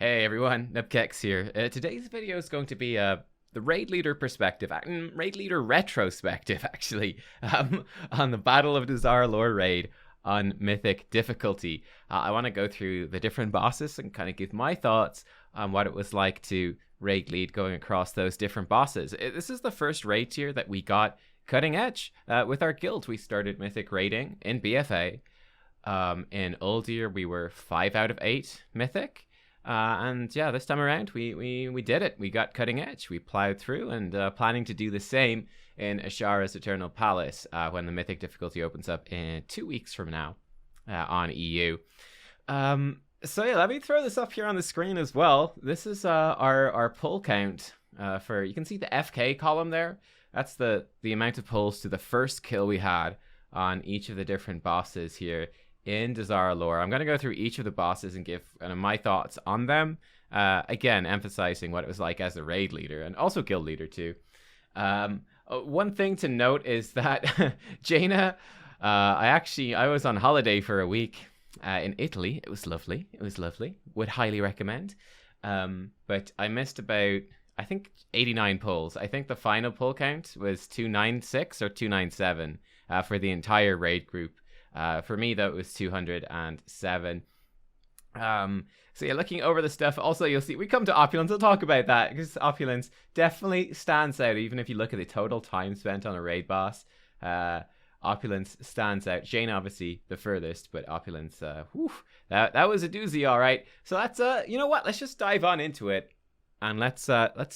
Hey everyone, Nubkeks here. Today's video is going to be the raid leader perspective, raid leader retrospective actually, on the Battle of Dazar'alor raid on Mythic difficulty. I want to go through the different bosses and kind of give my thoughts on what it was like to raid lead going across those different bosses. This is the first raid tier that we got cutting edge with our guild. We started Mythic raiding in BFA. In old year we were 5 out of 8 Mythic. And yeah, this time around, we did it. We got cutting edge. We plowed through and planning to do the same in Ashara's Eternal Palace when the Mythic difficulty opens up in 2 weeks from now on EU. So yeah, let me throw this up here on the screen as well. This is our pull count for, you can see the FK column there. That's the amount of pulls to the first kill we had on each of the different bosses here in Dazar'alor. I'm going to go through each of the bosses and give my thoughts on them. Again, emphasizing what it was like as a raid leader and also guild leader too. One thing to note is that Jaina, I was on holiday for a week in Italy. It was lovely. Would highly recommend. But I missed about, I think, 89 pulls. I think the final pull count was 296 or 297 for the entire raid group. For me, though, it was 207. So yeah, looking over the stuff, also you'll see, we come to Opulence, I'll talk about that, because Opulence definitely stands out, even if you look at the total time spent on a raid boss. Opulence stands out. Jaina, obviously, the furthest, but Opulence, that was a doozy, alright. So that's, you know what, let's just dive on into it. And let's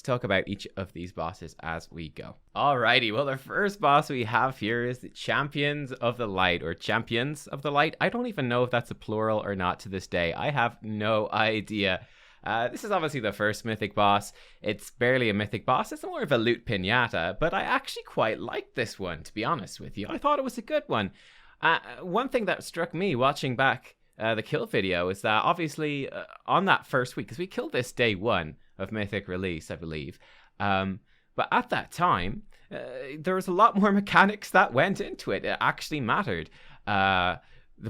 talk about each of these bosses as we go. Alrighty, well, the first boss we have here is the Champions of the Light, or Champions of the Light. I don't even know if that's a plural or not to this day. I have no idea. This is obviously the first Mythic boss. It's barely a Mythic boss. It's more of a loot pinata, but I actually quite liked this one, to be honest with you. I thought it was a good one. One thing that struck me watching back the kill video is that obviously on that first week, because we killed this day 1 of Mythic release, I believe. But at that time, there was a lot more mechanics that went into it. It actually mattered. The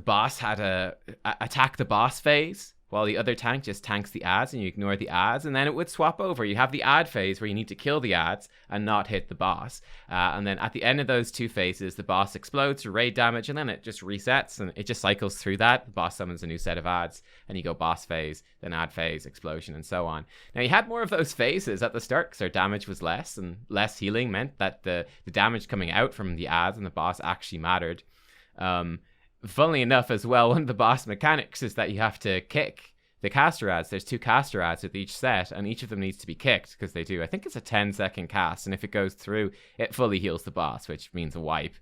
boss had a attack the boss phase, while the other tank just tanks the ads and you ignore the ads, and then it would swap over. You have the ad phase where you need to kill the ads and not hit the boss. And then at the end of those 2 phases, the boss explodes for raid damage, and then it just resets and it just cycles through that. The boss summons a new set of ads, and you go boss phase, then ad phase, explosion, and so on. Now, you had more of those phases at the start because our damage was less, and less healing meant that the damage coming out from the ads and the boss actually mattered. Funnily enough as well, one of the boss mechanics is that you have to kick the caster ads. There's 2 caster ads with each set, and each of them needs to be kicked because they do. I think it's a 10-second cast, and if it goes through, it fully heals the boss, which means a wipe.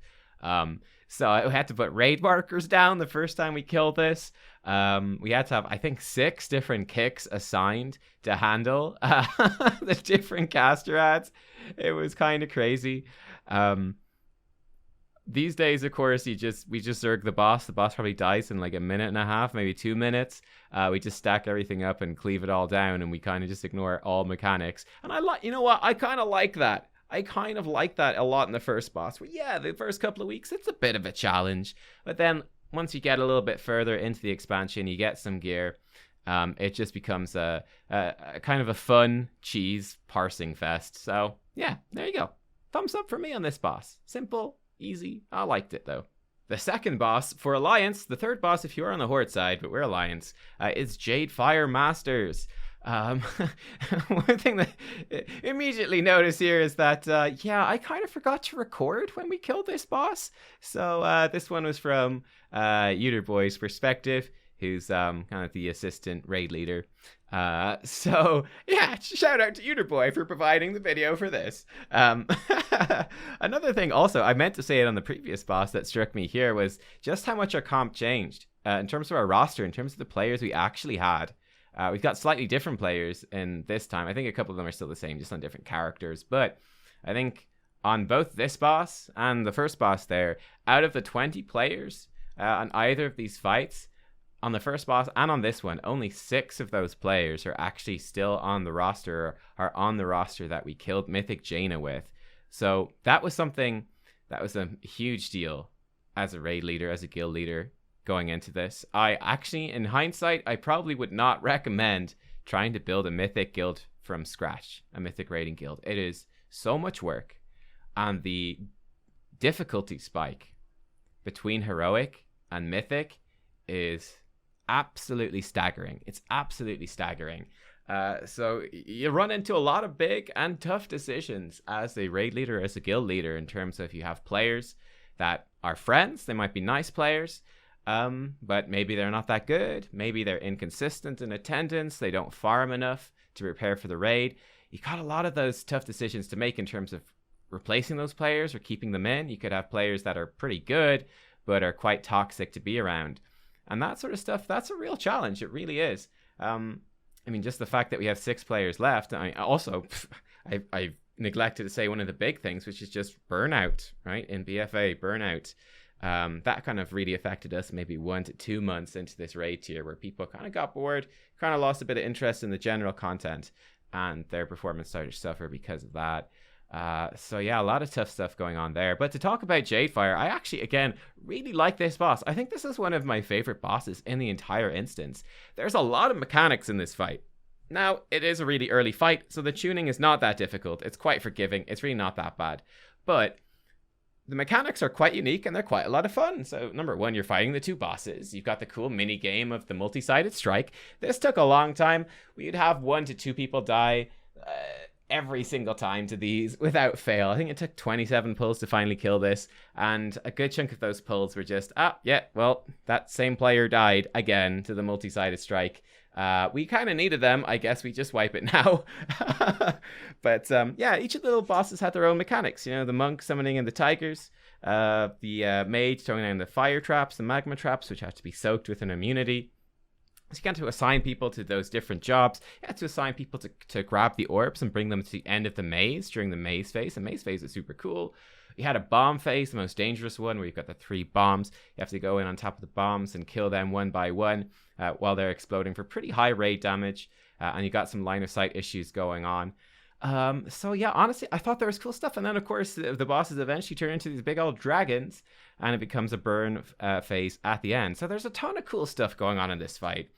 So I had to put raid markers down the first time we killed this. We had to have, I think, 6 different kicks assigned to handle the different caster ads. It was kind of crazy. These days, of course, we just zerg the boss. The boss probably dies in like 1.5 minutes, maybe 2 minutes. We just stack everything up and cleave it all down, and we kind of just ignore all mechanics. And you know what? I kind of like that. I kind of like that a lot in the first boss. But yeah, the first couple of weeks, it's a bit of a challenge. But then once you get a little bit further into the expansion, you get some gear. It just becomes a kind of a fun cheese parsing fest. So yeah, there you go. Thumbs up for me on this boss. Simple. Easy. I liked it though. The second boss for Alliance, the third boss if you're on the Horde side, but we're Alliance, is Jade Fire Masters. One thing that immediately noticed here is that, yeah, I kind of forgot to record when we killed this boss. So this one was from Boy's perspective, who's kind of the assistant raid leader. So yeah, shout out to Boy for providing the video for this. Another thing also, I meant to say it on the previous boss that struck me here, was just how much our comp changed in terms of our roster, in terms of the players we actually had. We've got slightly different players in this time. I think a couple of them are still the same, just on different characters. But I think on both this boss and the first boss there, out of the 20 players on either of these fights, on the first boss and on this one, only 6 of those players are actually still on the roster, or are on the roster that we killed Mythic Jaina with. So that was something that was a huge deal as a raid leader, as a guild leader going into this. I actually, in hindsight, I probably would not recommend trying to build a Mythic guild from scratch, a Mythic raiding guild. It is so much work, and the difficulty spike between Heroic and Mythic is absolutely staggering. It's absolutely staggering. So you run into a lot of big and tough decisions as a raid leader, as a guild leader, in terms of you have players that are friends. They might be nice players, but maybe they're not that good. Maybe they're inconsistent in attendance. They don't farm enough to prepare for the raid. You got a lot of those tough decisions to make in terms of replacing those players or keeping them in. You could have players that are pretty good but are quite toxic to be around, and that sort of stuff. That's a real challenge. It really is. I mean, just the fact that we have 6 players left. I've neglected to say one of the big things, which is just burnout, right? In BFA, burnout. That kind of really affected us maybe 1 to 2 months into this raid tier, where people kind of got bored, kind of lost a bit of interest in the general content, and their performance started to suffer because of that. So yeah, a lot of tough stuff going on there. But to talk about Jadefire, I actually, again, really like this boss. I think this is one of my favorite bosses in the entire instance. There's a lot of mechanics in this fight. Now, it is a really early fight, so the tuning is not that difficult. It's quite forgiving. It's really not that bad. But the mechanics are quite unique, and they're quite a lot of fun. So, number one, you're fighting the 2 bosses. You've got the cool mini game of the multi-sided strike. This took a long time. We'd have 1 to 2 people die every single time to these without fail. I think it took 27 pulls to finally kill this, and a good chunk of those pulls were just, that same player died again to the multi-sided strike. We kind of needed them. I guess we just wipe it now. But each of the little bosses had their own mechanics. You know, the monk summoning in the tigers, the mage throwing down the fire traps, the magma traps, which have to be soaked with an immunity. So you got to assign people to those different jobs. You had to assign people to grab the orbs and bring them to the end of the maze during the maze phase. The maze phase is super cool. You had a bomb phase, the most dangerous one, where you've got the 3 bombs. You have to go in on top of the bombs and kill them one by one while they're exploding for pretty high raid damage. And you got some line of sight issues going on. So yeah, honestly, I thought there was cool stuff. And then, of course, the bosses eventually turn into these big old dragons, and it becomes a burn phase at the end. So there's a ton of cool stuff going on in this fight.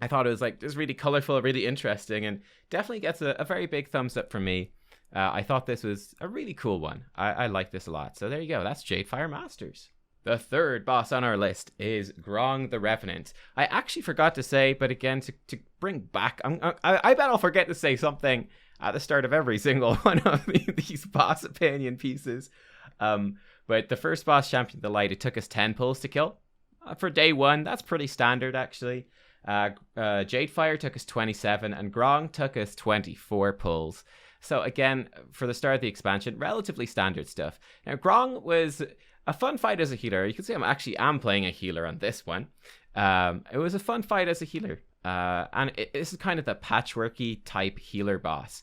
I thought it was just really colorful, really interesting, and definitely gets a very big thumbs up from me. I thought this was a really cool one. I like this a lot. So there you go. That's Jadefire Masters. The third boss on our list is Grong the Revenant. I actually forgot to say, but again, to bring back, I bet I'll forget to say something at the start of every single one of these boss opinion pieces. But the first boss, Champion of the Light, it took us 10 pulls to kill. For day 1, that's pretty standard, actually. Jadefire took us 27, and Grong took us 24 pulls. So again, for the start of the expansion, relatively standard stuff. Now, Grong was a fun fight as a healer. You can see I am playing a healer on this one. It was a fun fight as a healer. And this is kind of the patchworky type healer boss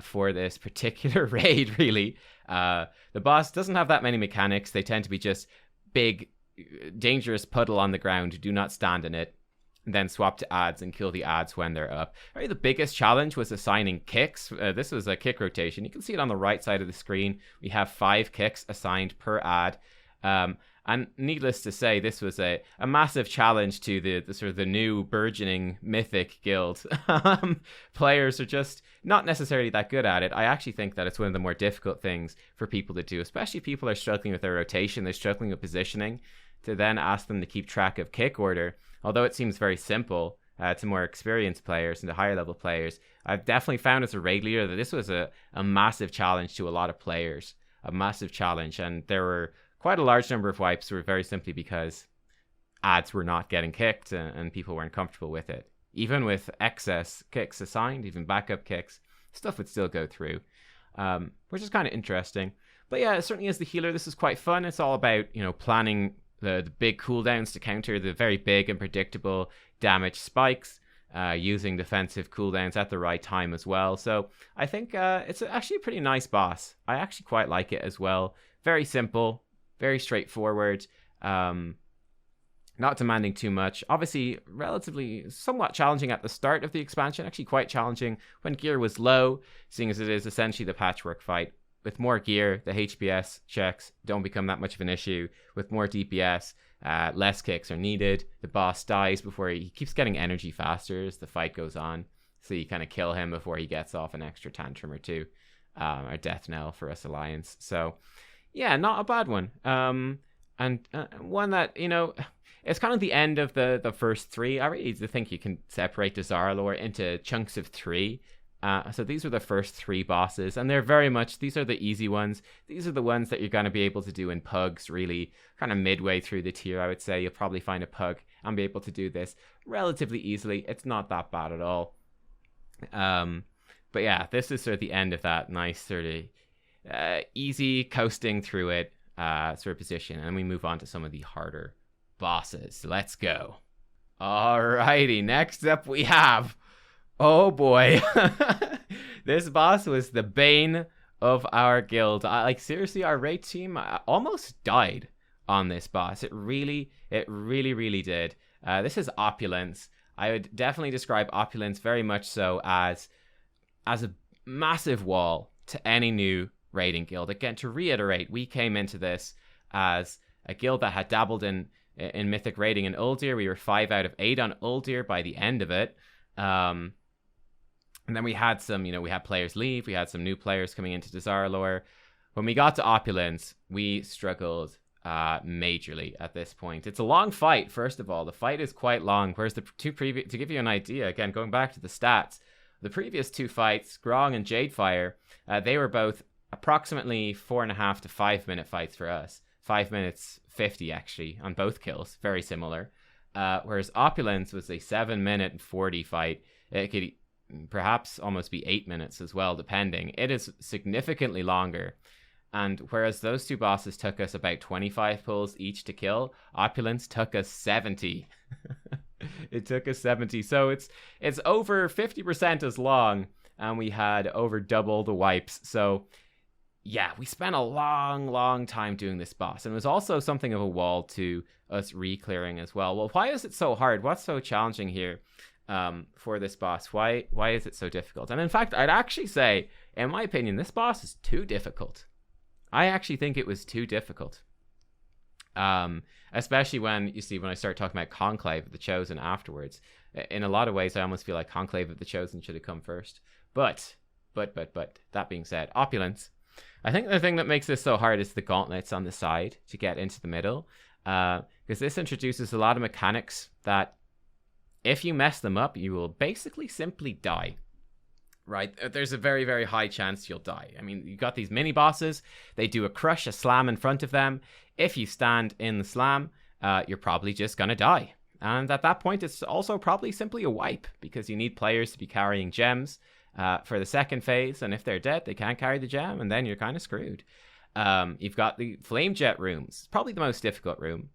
for this particular raid, really. The boss doesn't have that many mechanics. They tend to be just big, dangerous puddle on the ground. Do not stand in it. And then swap to ads and kill the ads when they're up. Right, the biggest challenge was assigning kicks. This was a kick rotation. You can see it on the right side of the screen. We have 5 kicks assigned per ad. And needless to say, this was a massive challenge to the sort of the new burgeoning Mythic guild. Players are just not necessarily that good at it. I actually think that it's one of the more difficult things for people to do, especially if people are struggling with their rotation, they're struggling with positioning, to then ask them to keep track of kick order. Although it seems very simple to more experienced players and to higher level players, I've definitely found as a raid leader that this was a massive challenge to a lot of players. A massive challenge. And there were quite a large number of wipes were very simply because ads were not getting kicked and people weren't comfortable with it. Even with excess kicks assigned, even backup kicks, stuff would still go through, which is kind of interesting. But yeah, certainly as the healer, this is quite fun. It's all about, planning the big cooldowns to counter the very big and predictable damage spikes, using defensive cooldowns at the right time as well. So I think it's actually a pretty nice boss. I actually quite like it as well. Very simple, very straightforward, not demanding too much. Obviously, relatively somewhat challenging at the start of the expansion, actually quite challenging when gear was low, seeing as it is essentially the patchwork fight. With more gear, the HPS checks don't become that much of an issue. With more DPS, less kicks are needed. The boss dies before he keeps getting energy faster as the fight goes on. So you kind of kill him before he gets off an extra tantrum or two. Or death knell for us Alliance. So yeah, not a bad one. And one that, you know, it's kind of the end of the first three. I really think you can separate Dazar'alor into chunks of three. So these were the first three bosses, and they're very much, these are the easy ones. These are the ones that you're going to be able to do in pugs, really, kind of midway through the tier, I would say. You'll probably find a pug and be able to do this relatively easily. It's not that bad at all. But yeah, this is sort of the end of that nice sort of easy coasting through it sort of position. And then we move on to some of the harder bosses. Let's go. Alrighty, next up we have... Oh boy, this boss was the bane of our guild. Like seriously, our raid team almost died on this boss. It really did. This is Opulence. I would definitely describe Opulence very much so as a massive wall to any new raiding guild. Again, to reiterate, we came into this as a guild that had dabbled in Mythic raiding in Uldir. We were 5 out of 8 on Uldir by the end of it. And then we had some, we had players leave. We had some new players coming into Dazar'alor. When we got to Opulence, we struggled majorly at this point. It's a long fight, first of all. The fight is quite long, whereas the two previous, to give you an idea, again, going back to the stats, the previous two fights, Grong and Jadefire, they were both approximately 4.5 to 5 minute fights for us. 5 minutes 50, actually, on both kills. Very similar. Whereas Opulence was a 7 minute 40 fight. It could perhaps almost be 8 minutes as well, depending. It is significantly longer. And whereas those two bosses took us about 25 pulls each to kill, Opulence took us 70. It took us 70. So it's over 50% as long, and we had over double the wipes. So yeah, we spent a long time doing this boss. And it was also something of a wall to us re-clearing as well. Well, why is it so hard? What's so challenging here for this boss? Why is it so difficult? And in fact, I'd actually say, in my opinion, this boss is too difficult. I actually think it was too difficult. Especially when I start talking about Conclave of the Chosen afterwards. In a lot of ways, I almost feel like Conclave of the Chosen should have come first. But that being said, Opulence. I think the thing that makes this so hard is the gauntlets on the side to get into the middle. Because this introduces a lot of mechanics that, if you mess them up, you will basically simply die. Right? There's a very high chance you'll die. I mean, you got these mini bosses. They do a crush, a slam in front of them. If you stand in the slam, you're probably just gonna die. And at that point, it's also probably simply a wipe, because you need players to be carrying gems for the second phase. And if they're dead, they can't carry the gem, and then you're kind of screwed. You've got the flame jet rooms. Probably the most difficult room,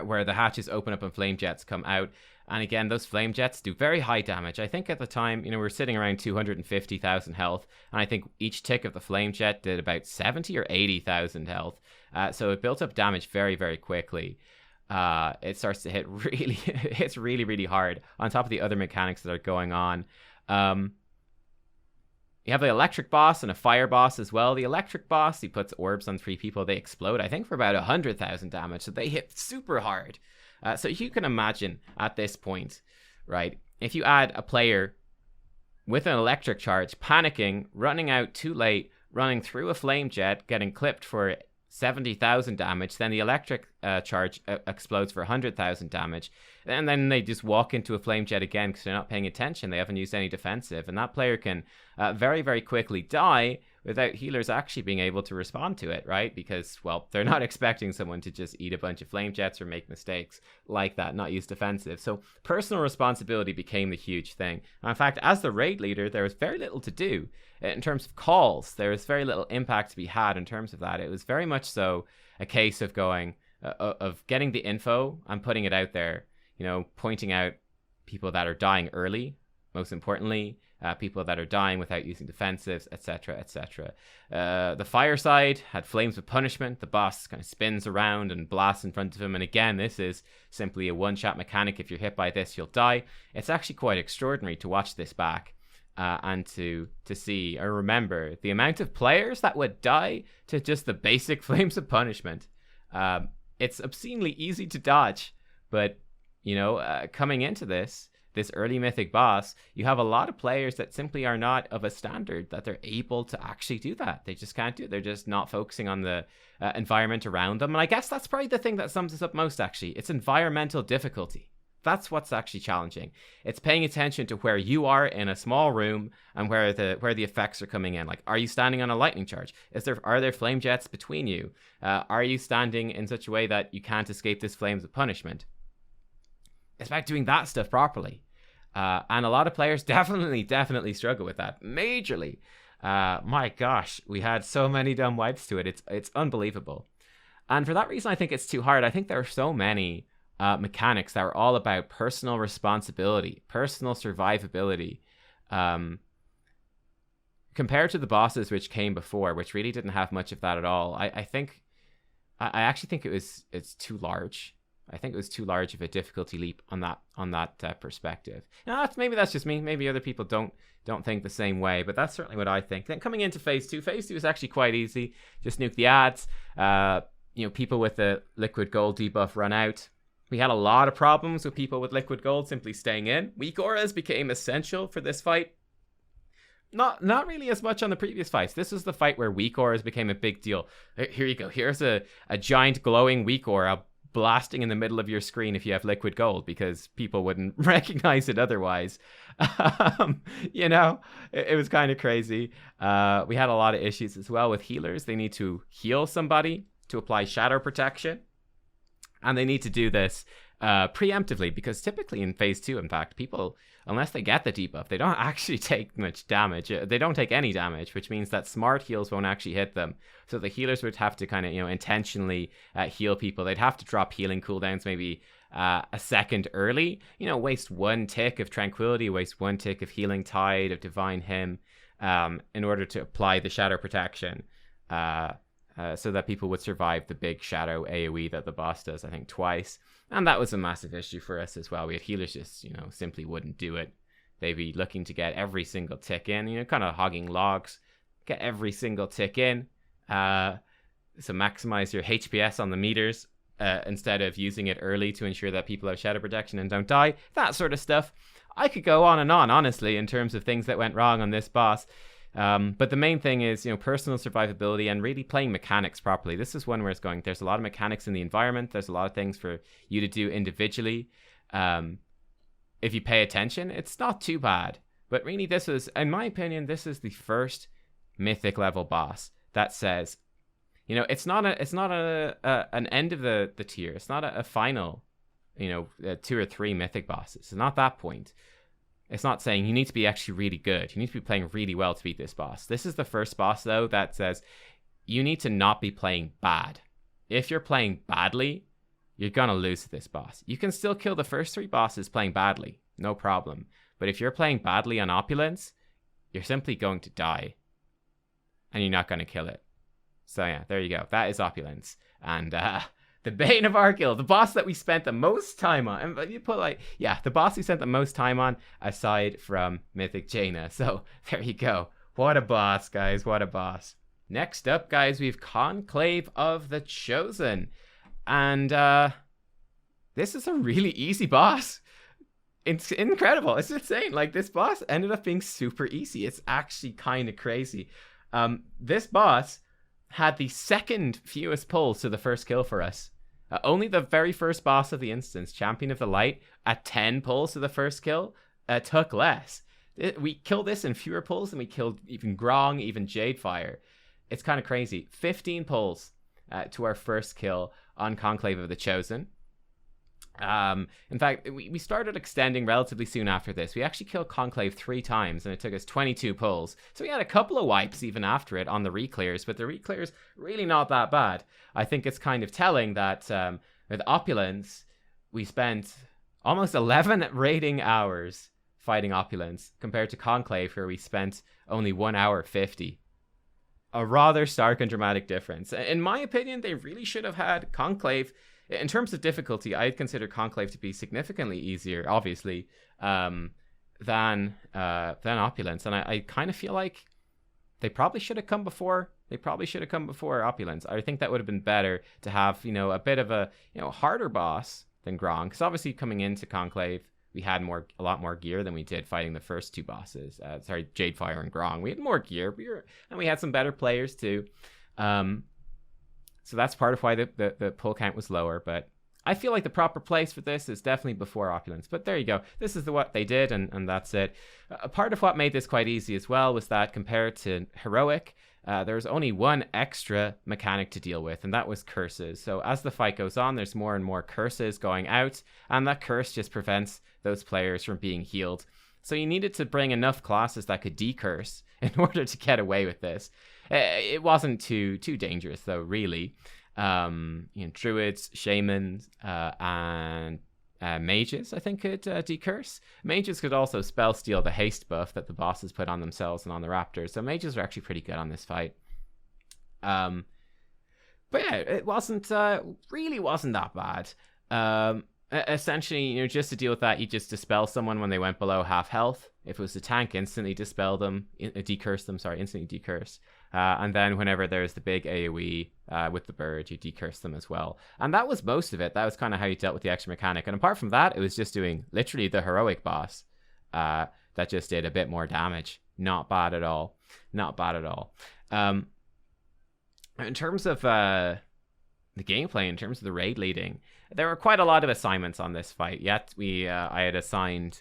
where the hatches open up and flame jets come out. And again, those flame jets do very high damage. I think at the time, we were sitting around 250,000 health. And I think each tick of the flame jet did about 70 or 80,000 health. So it built up damage very quickly. It starts to hit it's really hard on top of the other mechanics that are going on. You have the electric boss and a fire boss as well. The electric boss, he puts orbs on 3 people. They explode, I think, for about 100,000 damage. So they hit super hard. So you can imagine at this point, right, if you add a player with an electric charge, panicking, running out too late, running through a flame jet, getting clipped for 70,000 damage, then the electric charge explodes for 100,000 damage, and then they just walk into a flame jet again because they're not paying attention. They haven't used any defensive, and that player can very quickly die without healers actually being able to respond to it, right? Because, well, they're not expecting someone to just eat a bunch of flame jets or make mistakes like that, not use defensive. So personal responsibility became the huge thing. And in fact, as the raid leader, there was very little to do in terms of calls. There was very little impact to be had in terms of that. It was very much so a case of going, of getting the info and putting it out there, pointing out people that are dying early, most importantly, people that are dying without using defensives, etc. The fire side had Flames of Punishment. The boss kind of spins around and blasts in front of him. And again, this is simply a one-shot mechanic. If you're hit by this, you'll die. It's actually quite extraordinary to watch this back and to see or remember the amount of players that would die to just the basic Flames of Punishment. it's obscenely easy to dodge. But, you know, coming into this early Mythic boss, you have a lot of players that simply are not of a standard that they're able to actually do that. They just can't do it. They're just not focusing on the environment around them. And I guess that's probably the thing that sums us up most, actually. It's environmental difficulty. That's what's actually challenging. It's paying attention to where you are in a small room and where the effects are coming in. Like, are you standing on a lightning charge? Are there flame jets between you? Are you standing in such a way that you can't escape this flames of punishment? It's about doing that stuff properly. And a lot of players definitely struggle with that majorly. My gosh, we had so many dumb wipes to it. It's unbelievable. And for that reason, I think it's too hard. I think there are so many mechanics that are all about personal responsibility, personal survivability, compared to the bosses which came before, which really didn't have much of that at all. I actually think it's too large. I think it was too large of a difficulty leap on that perspective. Now, maybe that's just me. Maybe other people don't think the same way, but that's certainly what I think. Then coming into phase 2 is actually quite easy. Just nuke the ads. People with the liquid gold debuff run out. We had a lot of problems with people with liquid gold simply staying in. Weak auras became essential for this fight. Not really as much on the previous fights. This is the fight where weak auras became a big deal. Here you go. Here's a giant glowing weak aura blasting in the middle of your screen if you have liquid gold, because people wouldn't recognize it otherwise. It was kind of crazy. We had a lot of issues as well with healers. They need to heal somebody to apply shadow protection, and they need to do this preemptively, because typically in phase 2, in fact, people, unless they get the debuff, they don't actually take much damage. They don't take any damage, which means that smart heals won't actually hit them. So the healers would have to kind of, intentionally heal people. They'd have to drop healing cooldowns maybe a second early, waste 1 tick of Tranquility, waste 1 tick of Healing Tide, of Divine Hymn, in order to apply the shadow protection, so that people would survive the big shadow AoE that the boss does, I think, twice. And that was a massive issue for us as well. We had healers just, simply wouldn't do it. They'd be looking to get every single tick in, kind of hogging logs, get every single tick in. So maximize your HPS on the meters instead of using it early to ensure that people have shadow protection and don't die. That sort of stuff. I could go on and on, honestly, in terms of things that went wrong on this boss. But the main thing is, personal survivability and really playing mechanics properly. This is one where it's going, there's a lot of mechanics in the environment. There's a lot of things for you to do individually. If you pay attention, it's not too bad. But really, this is, in my opinion, this is the first Mythic level boss that says, it's not an end of the tier. It's not a final, 2 or 3 Mythic bosses. It's not that point. It's not saying you need to be actually really good. You need to be playing really well to beat this boss. This is the first boss, though, that says you need to not be playing bad. If you're playing badly, you're going to lose to this boss. You can still kill the first 3 bosses playing badly, no problem. But if you're playing badly on Opulence, you're simply going to die. And you're not going to kill it. So yeah, there you go. That is Opulence. And the bane of our guild, the boss that we spent the most time on. And you put the boss we spent the most time on, aside from Mythic Jaina. So there you go. What a boss, guys. What a boss. Next up, guys, we have Conclave of the Chosen. And this is a really easy boss. It's incredible. It's insane. This boss ended up being super easy. It's actually kind of crazy. This boss had the second fewest pulls to the first kill for us. Only the very first boss of the instance, Champion of the Light, at 10 pulls to the first kill, took less. We killed this in fewer pulls than we killed even Grong, even Jadefire. It's kind of crazy. 15 pulls to our first kill on Conclave of the Chosen. In fact, we started extending relatively soon after this. We actually killed Conclave 3 times, and it took us 22 pulls. So we had a couple of wipes even after it on the reclears, but the reclears really not that bad. I think it's kind of telling that with Opulence, we spent almost 11 raiding hours fighting Opulence, compared to Conclave, where we spent only 1 hour 50. A rather stark and dramatic difference. In my opinion, they really should have had Conclave. In terms of difficulty, I'd consider Conclave to be significantly easier, obviously, than Opulence. And I kind of feel like they probably should have come before They probably should have come before Opulence. I think that would have been better to have, a bit of a, harder boss than Grong. Because obviously coming into Conclave, we had a lot more gear than we did fighting the first two bosses. Jadefire and Grong. We had more gear, and we had some better players too. So that's part of why the pull count was lower, but I feel like the proper place for this is definitely before Opulence. But there you go. This is what they did, and that's it. A part of what made this quite easy as well was that compared to Heroic, there was only one extra mechanic to deal with, and that was curses. So as the fight goes on, there's more and more curses going out, and that curse just prevents those players from being healed. So you needed to bring enough classes that could decurse in order to get away with this. It wasn't too dangerous though, really. Druids, shamans, and mages, I think, could decurse. Mages could also spell steal the haste buff that the bosses put on themselves and on the raptors. So mages are actually pretty good on this fight. But yeah, it really wasn't that bad. Essentially, just to deal with that, you just dispel someone when they went below half health. If it was a tank, instantly dispel them, instantly decurse. And then whenever there's the big AoE with the bird, you decurse them as well. And that was most of it. That was kind of how you dealt with the extra mechanic. And apart from that, it was just doing literally the heroic boss that just did a bit more damage. Not bad at all. Not bad at all. In terms of the gameplay, in terms of the raid leading, there were quite a lot of assignments on this fight. Yet I had assigned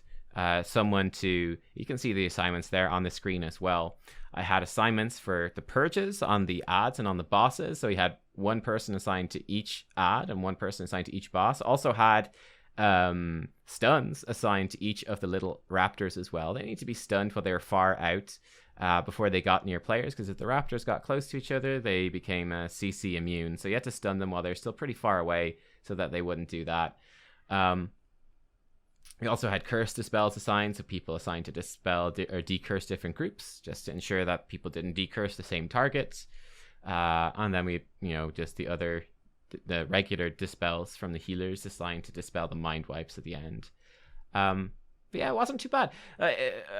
someone to, you can see the assignments there on the screen as well. I had assignments for the purges on the ads and on the bosses. So we had one person assigned to each ad and one person assigned to each boss. Also had stuns assigned to each of the little raptors as well. They need to be stunned while they were far out before they got near players, because if the raptors got close to each other, they became CC immune. So you had to stun them while they're still pretty far away so that they wouldn't do that. We also had curse dispels assigned, so people assigned to dispel or decurse different groups, just to ensure that people didn't decurse the same targets. And then we, just the regular dispels from the healers assigned to dispel the mind wipes at the end. But yeah, it wasn't too bad.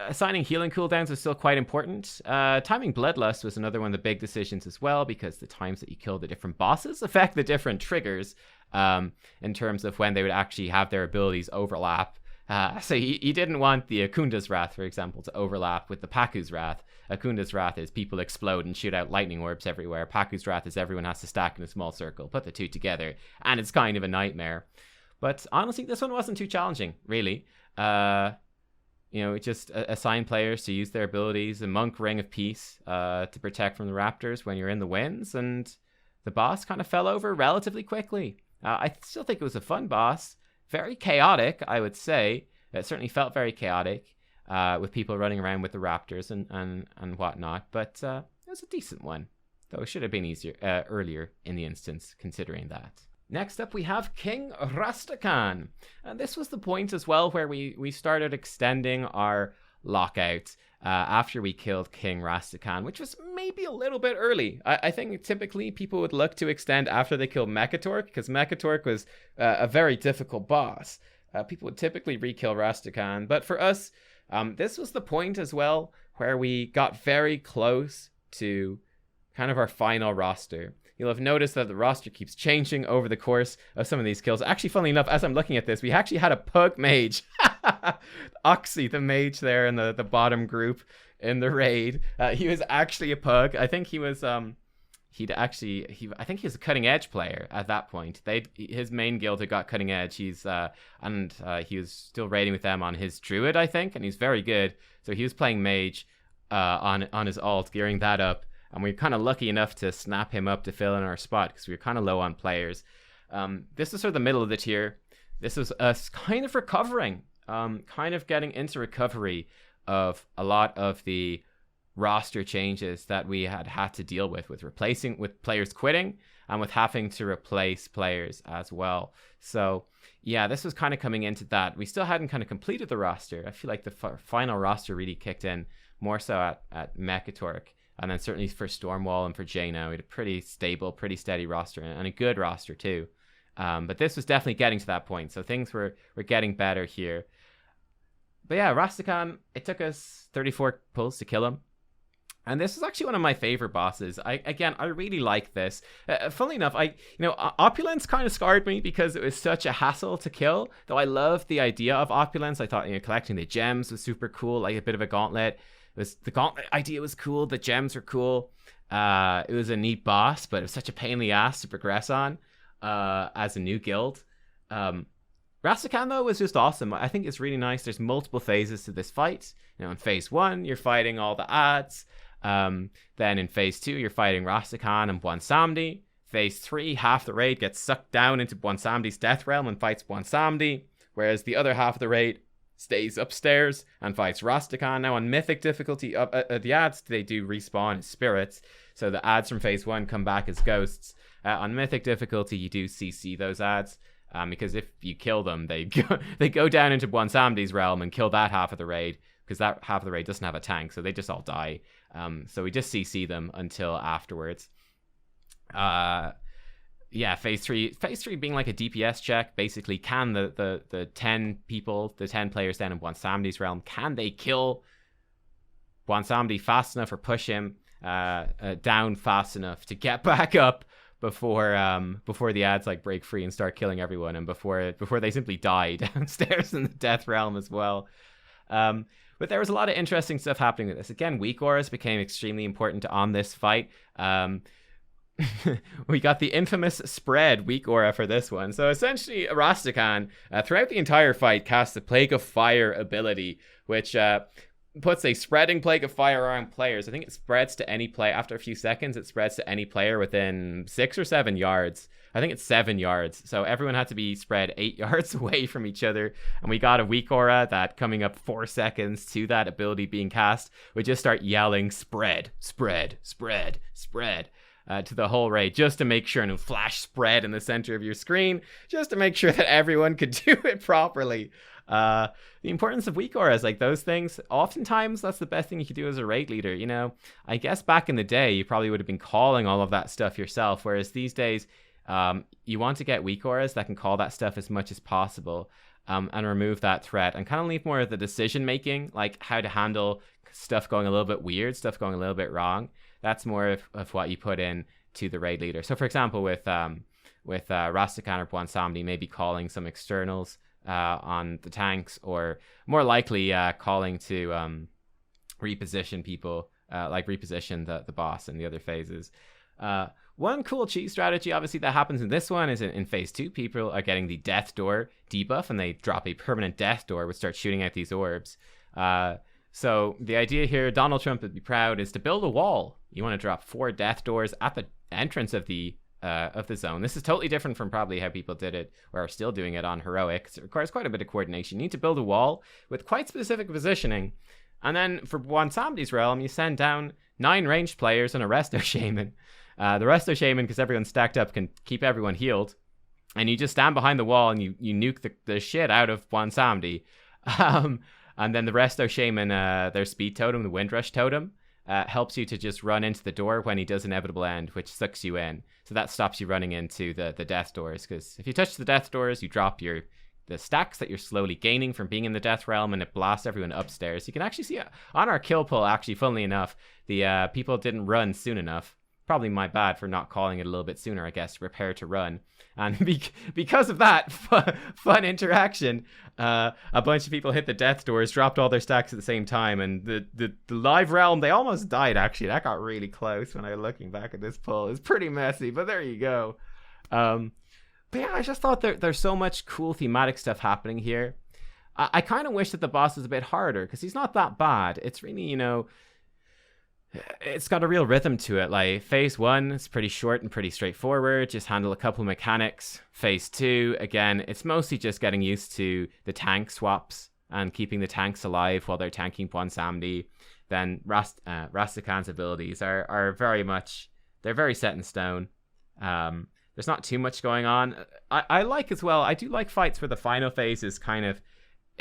Assigning healing cooldowns was still quite important. Timing Bloodlust was another one of the big decisions as well, because the times that you kill the different bosses affect the different triggers in terms of when they would actually have their abilities overlap. So he didn't want the Akunda's Wrath, for example, to overlap with the Paku's Wrath. Akunda's Wrath is people explode and shoot out lightning orbs everywhere. Paku's Wrath is everyone has to stack in a small circle. Put the two together, and it's kind of a nightmare. But honestly, this one wasn't too challenging, really. Just assign players to use their abilities. A Monk Ring of Peace to protect from the raptors when you're in the winds, and the boss kind of fell over relatively quickly. I still think it was a fun boss. Very chaotic, I would say. It certainly felt very chaotic with people running around with the raptors and whatnot. But it was a decent one, though it should have been easier earlier in the instance, considering that. Next up, we have King Rastakhan. And this was the point as well where we started extending our lockout after we killed King Rastakhan, which was maybe a little bit early. I think typically people would look to extend after they killed Mechatork, because Mechatork was a very difficult boss. People would typically re-kill Rastakhan, but for us, this was the point as well where we got very close to kind of our final roster. You'll have noticed that the roster keeps changing over the course of some of these kills. Actually, funnily enough, as I'm looking at this, we actually had a pug mage. Oxy, the mage there in the bottom group in the raid. He was actually a pug. I think he was I think he was a cutting edge player at that point. His main guild had got cutting edge. He was still raiding with them on his druid, I think, and he's very good. So he was playing mage on his alt, gearing that up. And we were kind of lucky enough to snap him up to fill in our spot because we were kind of low on players. This is sort of the middle of the tier. This was us kind of recovering, kind of getting into recovery of a lot of the roster changes that we had to deal with replacing, with players quitting and with having to replace players as well. So yeah, this was kind of coming into that. We still hadn't kind of completed the roster. I feel like the final roster really kicked in more so at Mechatork. And then certainly for Stormwall and for Jaina, we had a pretty stable, pretty steady roster, and a good roster too. But this was definitely getting to that point, so things were getting better here. But yeah, Rastakhan, it took us 34 pulls to kill him. And this is actually one of my favorite bosses. I really like this. Funnily enough, Opulence kind of scarred me because it was such a hassle to kill. Though I loved the idea of Opulence. I thought, collecting the gems was super cool, like a bit of a gauntlet. The gauntlet idea was cool. The gems were cool. It was a neat boss, but it was such a pain in the ass to progress on as a new guild. Rastakhan, though, was just awesome. I think it's really nice. There's multiple phases to this fight. In phase 1, you're fighting all the ads. Then in phase 2, you're fighting Rastakhan and Bwonsamdi. Phase 3, half the raid gets sucked down into Bwonsamdi's death realm and fights Bwonsamdi, whereas the other half of the raid stays upstairs and fights Rastakhan. Now on Mythic difficulty, the ads, they do respawn as spirits, so the ads from phase 1 come back as ghosts. On Mythic difficulty, you do CC those ads, because if you kill them, they go down into Bwonsamdi's realm and kill that half of the raid, because that half of the raid doesn't have a tank, so they just all die. So we just CC them until afterwards. Phase 3 being like a DPS check. Basically, can the 10 players down in Bwonsamdi's realm, can they kill Bwonsamdi fast enough or push him down fast enough to get back up before the ads like break free and start killing everyone, and before they simply die downstairs in the death realm as well. But there was a lot of interesting stuff happening with this. Again, weak auras became extremely important on this fight. We got the infamous spread weak aura for this one. So essentially, Rastakhan, throughout the entire fight, casts the Plague of Fire ability, which puts a spreading Plague of Fire around players. I think it spreads to any player. After a few seconds, it spreads to any player within 6 or 7 yards. I think it's 7 yards. So everyone had to be spread 8 yards away from each other. And we got a weak aura that coming up 4 seconds to that ability being cast would just start yelling spread, spread, spread, spread. To the whole raid, just to make sure, and flash spread in the center of your screen, just to make sure that everyone could do it properly. The importance of weak auras, like those things, oftentimes that's the best thing you could do as a raid leader. I guess back in the day, you probably would have been calling all of that stuff yourself, whereas these days, you want to get weak auras that can call that stuff as much as possible, and remove that threat, and kind of leave more of the decision making, like how to handle stuff going a little bit weird, stuff going a little bit wrong. That's more of what you put in to the raid leader. So for example, with Rastakhan or Bwonsamdi, maybe calling some externals on the tanks, or more likely calling to reposition people, like reposition the boss in the other phases. One cool cheat strategy, obviously, that happens in this one is in phase 2, people are getting the death door debuff, and they drop a permanent death door, which starts shooting out these orbs. So the idea here, Donald Trump would be proud, is to build a wall. You want to drop 4 death doors at the entrance of the zone. This is totally different from probably how people did it, or are still doing it on Heroic. It requires quite a bit of coordination. You need to build a wall with quite specific positioning. And then for Bwonsamdi's realm, you send down 9 ranged players and a Resto Shaman. The Resto Shaman, because everyone's stacked up, can keep everyone healed. And you just stand behind the wall and you nuke the shit out of Bwonsamdi. And then the Resto Shaman, their speed totem, the Windrush totem, helps you to just run into the door when he does Inevitable End, which sucks you in. So that stops you running into the death doors, because if you touch the death doors, you drop the stacks that you're slowly gaining from being in the death realm, and it blasts everyone upstairs. You can actually see on our kill pull, actually, funnily enough, the people didn't run soon enough. Probably my bad for not calling it a little bit sooner, I guess, to prepare to run. And because of that fun interaction, a bunch of people hit the death doors, dropped all their stacks at the same time, and the live realm, they almost died, actually. That got really close when I was looking back at this pull. It's pretty messy, but there you go. But yeah, I just thought there's so much cool thematic stuff happening here. I kind of wish that the boss was a bit harder, because he's not that bad. It's really, it's got a real rhythm to it. Like phase 1, it's pretty short and pretty straightforward. Just handle a couple mechanics. Phase 2, again, it's mostly just getting used to the tank swaps and keeping the tanks alive while they're tanking Bwonsamdi. Then Rastakhan's abilities are very much, they're very set in stone. There's not too much going on. I like as well, I do like fights where the final phase is kind of,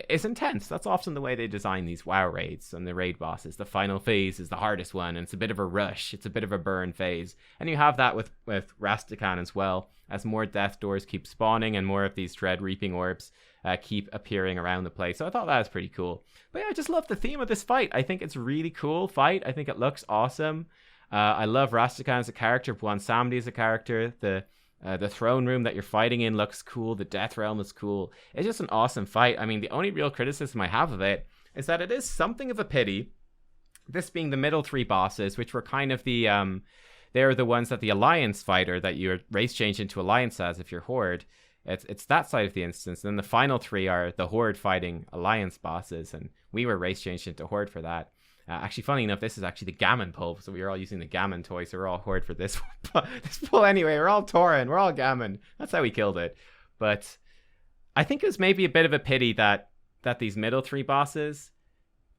it's intense. That's often the way they design these WoW raids and the raid bosses. The final phase is the hardest one, and it's a bit of a rush. It's a bit of a burn phase. And you have that with Rastakhan as well, as more death doors keep spawning and more of these dread reaping orbs keep appearing around the place. So I thought that was pretty cool. But yeah, I just love the theme of this fight. I think it's a really cool fight. I think it looks awesome. I love Rastakhan as a character, Bwan Samdi as a character. The throne room that you're fighting in looks cool. The Death Realm is cool. It's just an awesome fight. I mean, the only real criticism I have of it is that it is something of a pity, this being the middle 3 bosses, which were kind of the they're the ones that the Alliance fighter that you're race change into Alliance as if you're Horde. It's that side of the instance. And then the final 3 are the Horde fighting Alliance bosses, and we were race changed into Horde for that. Actually, funny enough, this is actually the Gammon pull, so we were all using the Gammon toy, so we're all Horde for this this pull anyway. We're all Tauren, we're all Gammon. That's how we killed it. But I think it was maybe a bit of a pity that these middle 3 bosses,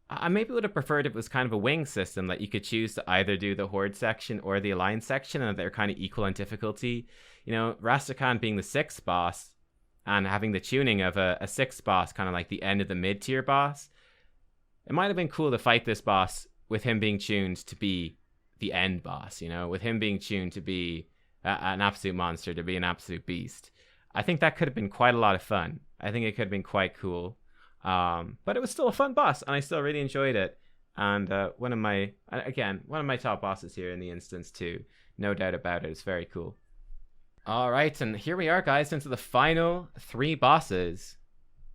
I maybe would have preferred if it was kind of a wing system that you could choose to either do the Horde section or the Alliance section, and they're kind of equal in difficulty. You know, Rastakhan being the 6th boss and having the tuning of a 6th boss, kind of like the end of the mid-tier boss. It might have been cool to fight this boss with him being tuned to be the end boss, you know, with him being tuned to be an absolute monster, to be an absolute beast. I think that could have been quite a lot of fun. I think it could have been quite cool. But it was still a fun boss, and I still really enjoyed it. And one of my top bosses here in the instance too. No doubt about it. It's very cool. All right, and here we are, guys, into the final 3 bosses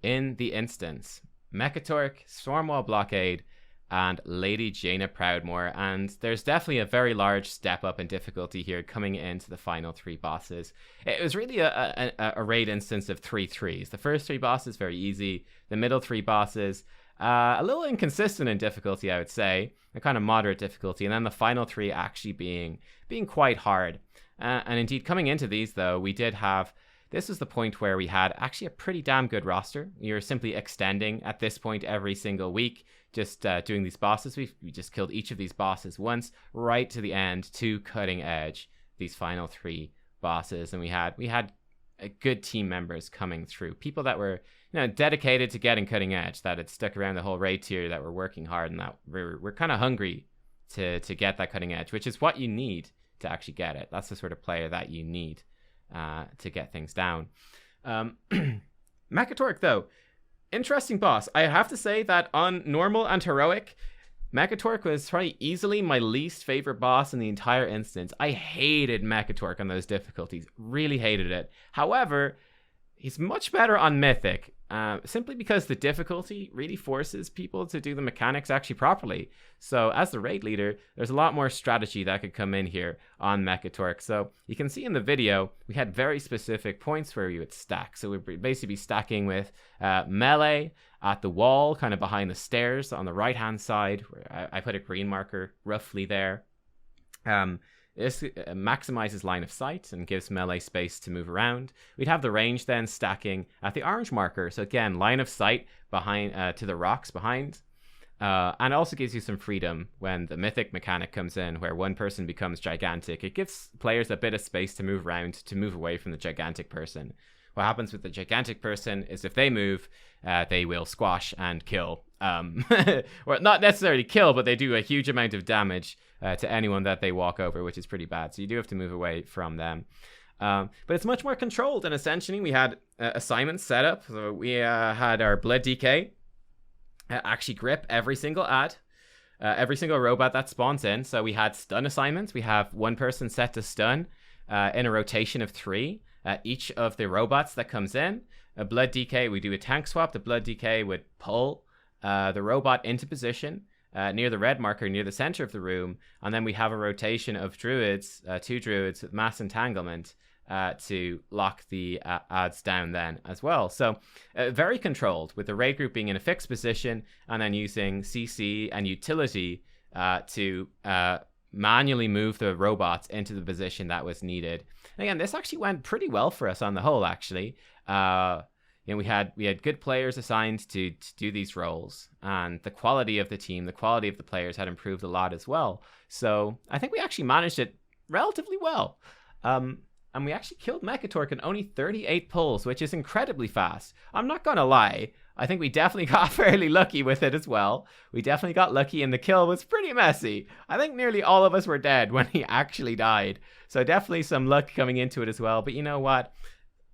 in the instance. Mechatork, Stormwall Blockade, and Lady Jaina Proudmoore. And there's definitely a very large step up in difficulty here coming into the final 3 bosses. It was really a raid instance of 3 3s. The first 3 bosses, very easy. The middle 3 bosses, a little inconsistent in difficulty, I would say. A kind of moderate difficulty. And then the final 3 actually being quite hard. And indeed, coming into these, though, we did have... This was the point where we had actually a pretty damn good roster. We were simply extending at this point every single week, just doing these bosses. We just killed each of these bosses once, right to the end, to cutting edge, these final 3 bosses. And we had good team members coming through, people that were, you know, dedicated to getting cutting edge, that had stuck around the whole raid tier, that were working hard, and that we're kind of hungry to get that cutting edge, which is what you need to actually get it. That's the sort of player that you need to get things down. Mechatork, though, interesting boss. I have to say that on normal and heroic, Mechatork was probably easily my least favorite boss in the entire instance. I hated Mechatork on those difficulties. Really hated it. However, he's much better on Mythic. Simply because the difficulty really forces people to do the mechanics actually properly. So as the raid leader, there's a lot more strategy that could come in here on Mechatork. So you can see in the video, we had very specific points where we would stack. So we'd basically be stacking with melee at the wall, kind of behind the stairs on the right-hand side, where I put a green marker roughly there. This maximizes line of sight and gives melee space to move around. We'd have the range then stacking at the orange marker. So again, line of sight behind to the rocks behind. And also gives you some freedom when the mythic mechanic comes in, where one person becomes gigantic. It gives players a bit of space to move around, to move away from the gigantic person. What happens with the gigantic person is if they move, they will squash and kill. Or not necessarily kill, but they do a huge amount of damage to anyone that they walk over, which is pretty bad. So you do have to move away from them. But it's much more controlled, and essentially we had assignments set up. So we had our Blood DK actually grip every single every single robot that spawns in. So we had stun assignments. We have one person set to stun in a rotation of 3. Each of the robots that comes in. A Blood DK, we do a tank swap. The Blood DK would pull the robot into position near the red marker, near the center of the room. And then we have a rotation of druids, 2 druids with mass entanglement to lock the adds down then as well. So very controlled, with the raid group being in a fixed position and then using CC and utility to manually move the robots into the position that was needed. And again, this actually went pretty well for us on the whole, actually. We had good players assigned to do these roles, and the quality of the team, the quality of the players had improved a lot as well. So I think we actually managed it relatively well. And we actually killed Mechatork in only 38 pulls, which is incredibly fast. I'm not going to lie. I think we definitely got fairly lucky with it as well. We definitely got lucky, and the kill was pretty messy. I think nearly all of us were dead when he actually died. So definitely some luck coming into it as well. But you know what?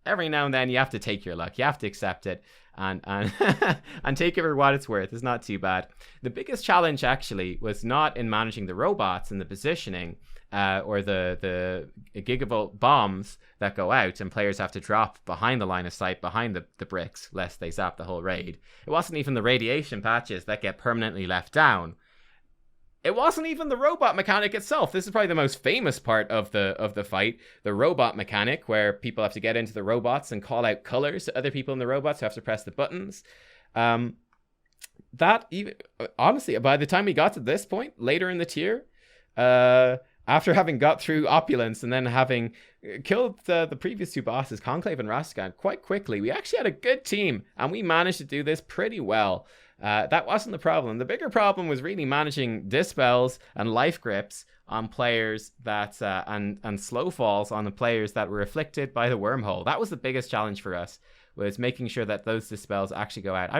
Every now and then you have to take your luck. You have to accept it. and and take it for what it's worth. It's not too bad. The biggest challenge actually was not in managing the robots and the positioning, or the gigavolt bombs that go out and players have to drop behind the line of sight, behind the bricks, lest they zap the whole raid. It wasn't even the radiation patches that get permanently left down. It wasn't even the robot mechanic itself. This is probably the most famous part of the fight, the robot mechanic, where people have to get into the robots and call out colors to other people in the robots who have to press the buttons. That even honestly, by the time we got to this point later in the tier, after having got through Opulence and then having killed the previous two bosses, Conclave and Raskan, quite quickly, we actually had a good team and we managed to do this pretty well. That wasn't the problem. The bigger problem was really managing dispels and life grips on players that and slow falls on the players that were afflicted by the wormhole. That was the biggest challenge for us, was making sure that those dispels actually go out.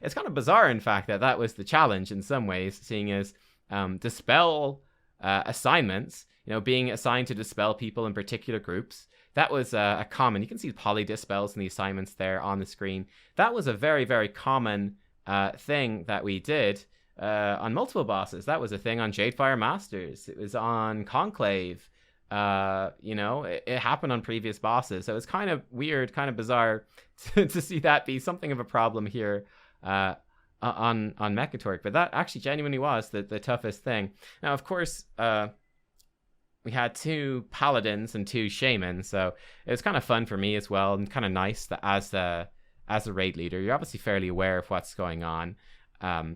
It's kind of bizarre, in fact, that was the challenge in some ways, seeing as dispel assignments, being assigned to dispel people in particular groups. That was a common. You can see poly dispels in the assignments there on the screen. That was a very, very common thing that we did on multiple bosses. That was a thing on Jadefire Masters. It was on Conclave. It happened on previous bosses. So it's kind of weird, kind of bizarre to see that be something of a problem here on Mechatork. But that actually genuinely was the toughest thing. Now, of course, we had 2 paladins and 2 shamans, so it was kind of fun for me as well, and kind of nice that as a raid leader, you're obviously fairly aware of what's going on,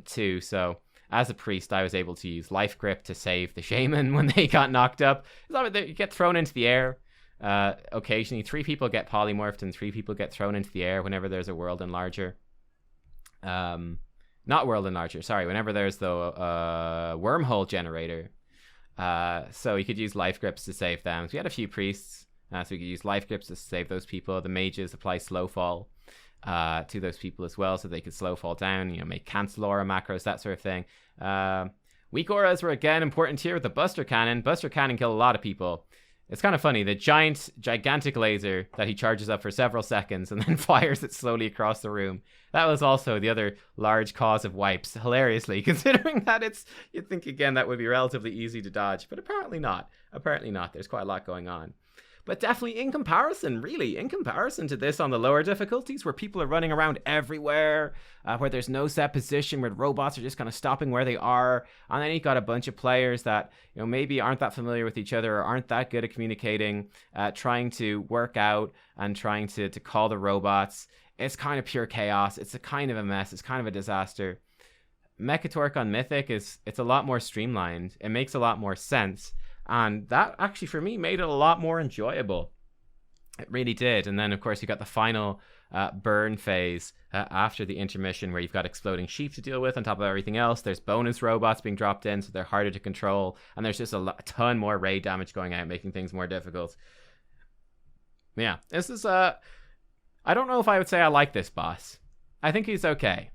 too. So as a priest, I was able to use life grip to save the shaman when they got knocked up. You get thrown into the air. Occasionally, 3 people get polymorphed and 3 people get thrown into the air whenever there's a world enlarger. Not world enlarger, sorry. Whenever there's the wormhole generator. So you could use life grips to save them. So we had a few priests, so we could use life grips to save those people. The mages apply slow fall to those people as well, so they could slow fall down, make cancel aura macros, that sort of thing. Weak auras were again important here with the Buster Cannon. Buster Cannon killed a lot of people. It's kind of funny, the gigantic laser that he charges up for several seconds and then fires it slowly across the room. That was also the other large cause of wipes, hilariously, considering that you'd think again that would be relatively easy to dodge, but apparently not. Apparently not. There's quite a lot going on. But definitely in comparison to this on the lower difficulties, where people are running around everywhere, where there's no set position, where the robots are just kind of stopping where they are, and then you've got a bunch of players that maybe aren't that familiar with each other or aren't that good at communicating, trying to work out and trying to call the robots. It's kind of pure chaos. It's a kind of a mess. It's kind of a disaster. Mechatork on Mythic it's a lot more streamlined. It makes a lot more sense. And that actually, for me, made it a lot more enjoyable. It really did. And then, of course, you got the final burn phase after the intermission, where you've got exploding sheep to deal with on top of everything else. There's bonus robots being dropped in, so they're harder to control. And there's just a ton more raid damage going out, making things more difficult. Yeah, this is... I don't know if I would say I like this boss. I think he's okay.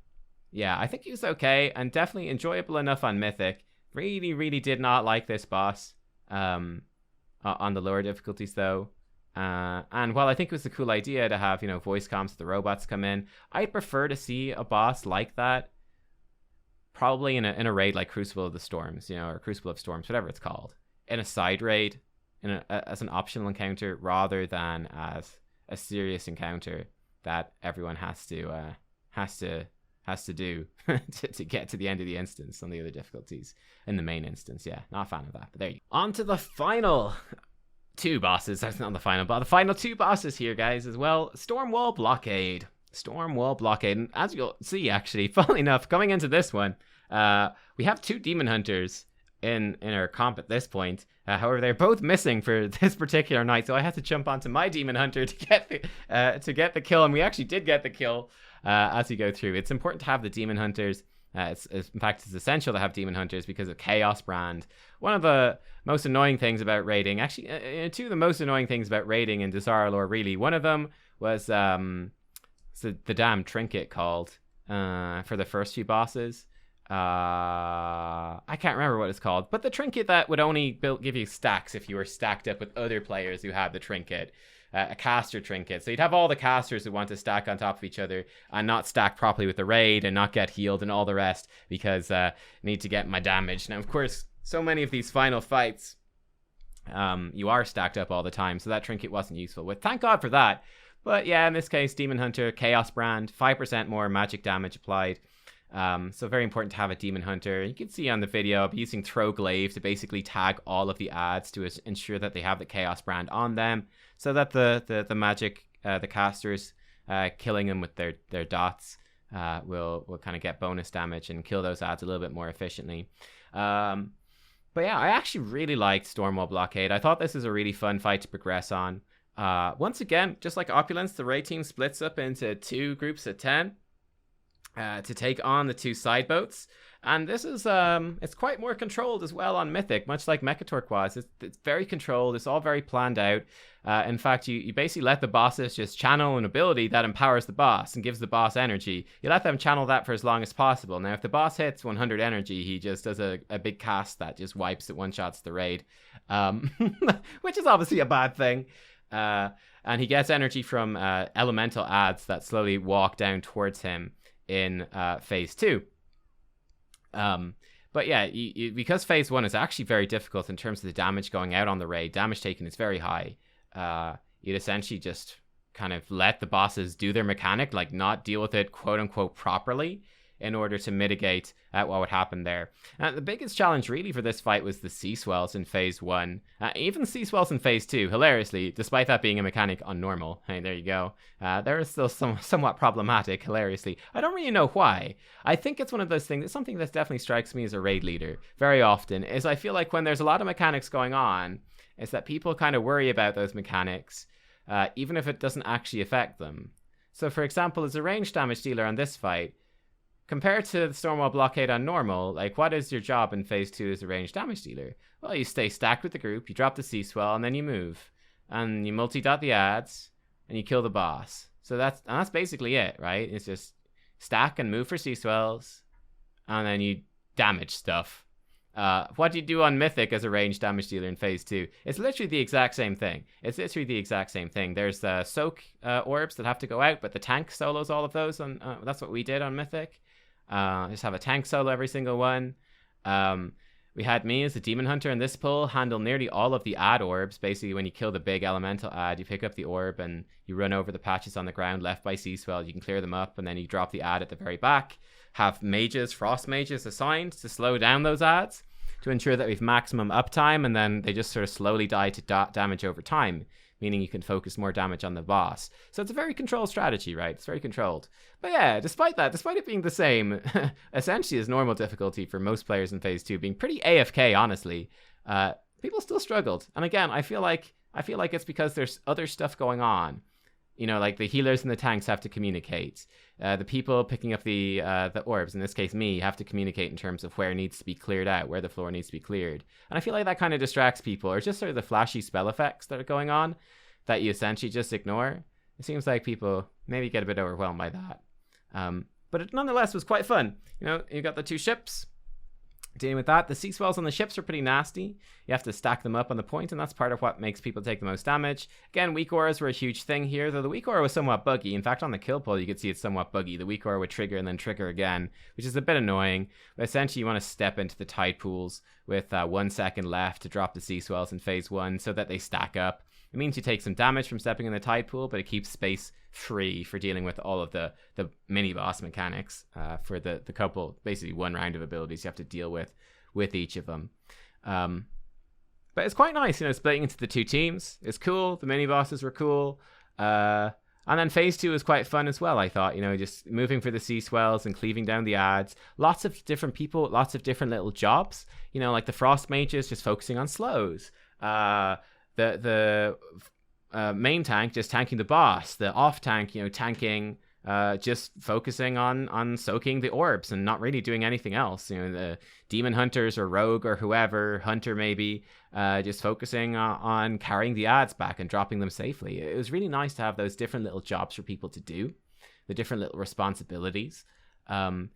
Yeah, I think he's okay, and definitely enjoyable enough on Mythic. Really, really did not like this boss. On the lower difficulties though, and while I think it was a cool idea to have voice comms so the robots come in, I'd prefer to see a boss like that probably in a raid like Crucible of the Storms, or Crucible of Storms, whatever it's called, in a side raid, as an optional encounter rather than as a serious encounter that everyone has to do to get to the end of the instance on the other difficulties in the main instance. Yeah, not a fan of that, but there you go. On to the final 2 bosses. That's not the final, but the final 2 bosses here, guys, as well. Stormwall Blockade. And as you'll see, actually, funnily enough, coming into this one, we have 2 Demon Hunters in our comp at this point. However, they're both missing for this particular night, so I had to jump onto my Demon Hunter to get the kill, and we actually did get the kill. As you go through, it's important to have the Demon Hunters. In fact, it's essential to have Demon Hunters because of Chaos Brand. One of the most annoying things about raiding, actually, 2 of the most annoying things about raiding in Dazar'alor, really. One of them was the damn trinket called for the first few bosses. I can't remember what it's called, but the trinket that would only give you stacks if you were stacked up with other players who had the trinket. a caster trinket. So you'd have all the casters who want to stack on top of each other and not stack properly with the raid and not get healed and all the rest because need to get my damage. Now, of course, so many of these final fights, you are stacked up all the time, so that trinket wasn't useful. But thank God for that. But yeah, in this case, Demon Hunter, Chaos Brand, 5% more magic damage applied. So very important to have a Demon Hunter. You can see on the video, I'm using Conclave to basically tag all of the ads to ensure that they have the Chaos Brand on them, so that the magic, the casters, killing them with their dots will kind of get bonus damage and kill those ads a little bit more efficiently. But yeah, I actually really liked Stormwall Blockade. I thought this was a really fun fight to progress on. Once again, just like Opulence, the raid team splits up into 2 groups of 10 to take on the 2 side boats. And this is, it's quite more controlled as well on Mythic, much like Mechatork was. It's very controlled. It's all very planned out. In fact, you basically let the bosses just channel an ability that empowers the boss and gives the boss energy. You let them channel that for as long as possible. Now, if the boss hits 100 energy, he just does a big cast that just wipes it, one-shots the raid, which is obviously a bad thing. And he gets energy from elemental ads that slowly walk down towards him in phase 2. But yeah, because phase 1 is actually very difficult in terms of the damage going out on the raid, damage taken is very high. You'd essentially just kind of let the bosses do their mechanic, like not deal with it quote unquote properly, in order to mitigate what would happen there. The biggest challenge really for this fight was the sea swells in phase 1. Even sea swells in phase 2, hilariously, despite that being a mechanic on normal. Hey, there you go. They're still somewhat problematic, hilariously. I don't really know why. I think it's one of those things, it's something that definitely strikes me as a raid leader very often, is I feel like when there's a lot of mechanics going on, is that people kind of worry about those mechanics, even if it doesn't actually affect them. So for example, as a ranged damage dealer on this fight, compared to the Stormwall Blockade on normal, like, what is your job in phase 2 as a ranged damage dealer? Well, you stay stacked with the group, you drop the sea swell, and then you move. And you multi-dot the ads, and you kill the boss. So that's basically it, right? It's just stack and move for sea swells, and then you damage stuff. What do you do on Mythic as a ranged damage dealer in phase 2? It's literally the exact same thing. There's the soak orbs that have to go out, but the tank solos all of those, and that's what we did on Mythic. Just have a tank solo every single one. We had me as a Demon Hunter in this pull handle nearly all of the ad orbs. Basically, when you kill the big elemental ad, you pick up the orb and you run over the patches on the ground left by sea swell. You can clear them up, and then you drop the ad at the very back. Have mages, frost mages assigned to slow down those ads to ensure that we have maximum uptime, and then they just sort of slowly die to damage over time, meaning you can focus more damage on the boss. So it's a very controlled strategy, right? It's very controlled. But yeah, despite it being the same, essentially as normal difficulty for most players in phase 2, being pretty AFK, honestly, people still struggled. And again, I feel like it's because there's other stuff going on. You know, like the healers and the tanks have to communicate. The people picking up the orbs, in this case me, have to communicate in terms of where needs to be cleared out, where the floor needs to be cleared. And I feel like that kind of distracts people, or just sort of the flashy spell effects that are going on that you essentially just ignore. It seems like people maybe get a bit overwhelmed by that. But it nonetheless was quite fun. You know, you got the 2 ships. Dealing with that, the sea swells on the ships are pretty nasty. You have to stack them up on the point, and that's part of what makes people take the most damage. Again, weak auras were a huge thing here, though the weak aura was somewhat buggy. In fact, on the kill pull, you could see it's somewhat buggy. The weak aura would trigger and then trigger again, which is a bit annoying. But essentially, you want to step into the tide pools with 1 second left to drop the sea swells in phase 1 so that they stack up. It means you take some damage from stepping in the tide pool, but it keeps space free for dealing with all of the mini boss mechanics for the couple, basically 1 round of abilities you have to deal with each of them. But it's quite nice, you know, splitting into the 2 teams. It's cool. The mini bosses were cool. And then phase 2 was quite fun as well, I thought, you know, just moving for the sea swells and cleaving down the ads. Lots of different people, lots of different little jobs, you know, like the frost mages just focusing on slows. The main tank just tanking the boss. The off tank, you know, tanking, just focusing on soaking the orbs and not really doing anything else. You know, the demon hunters or rogue or whoever, hunter maybe, just focusing on carrying the ads back and dropping them safely. It was really nice to have those different little jobs for people to do, the different little responsibilities. And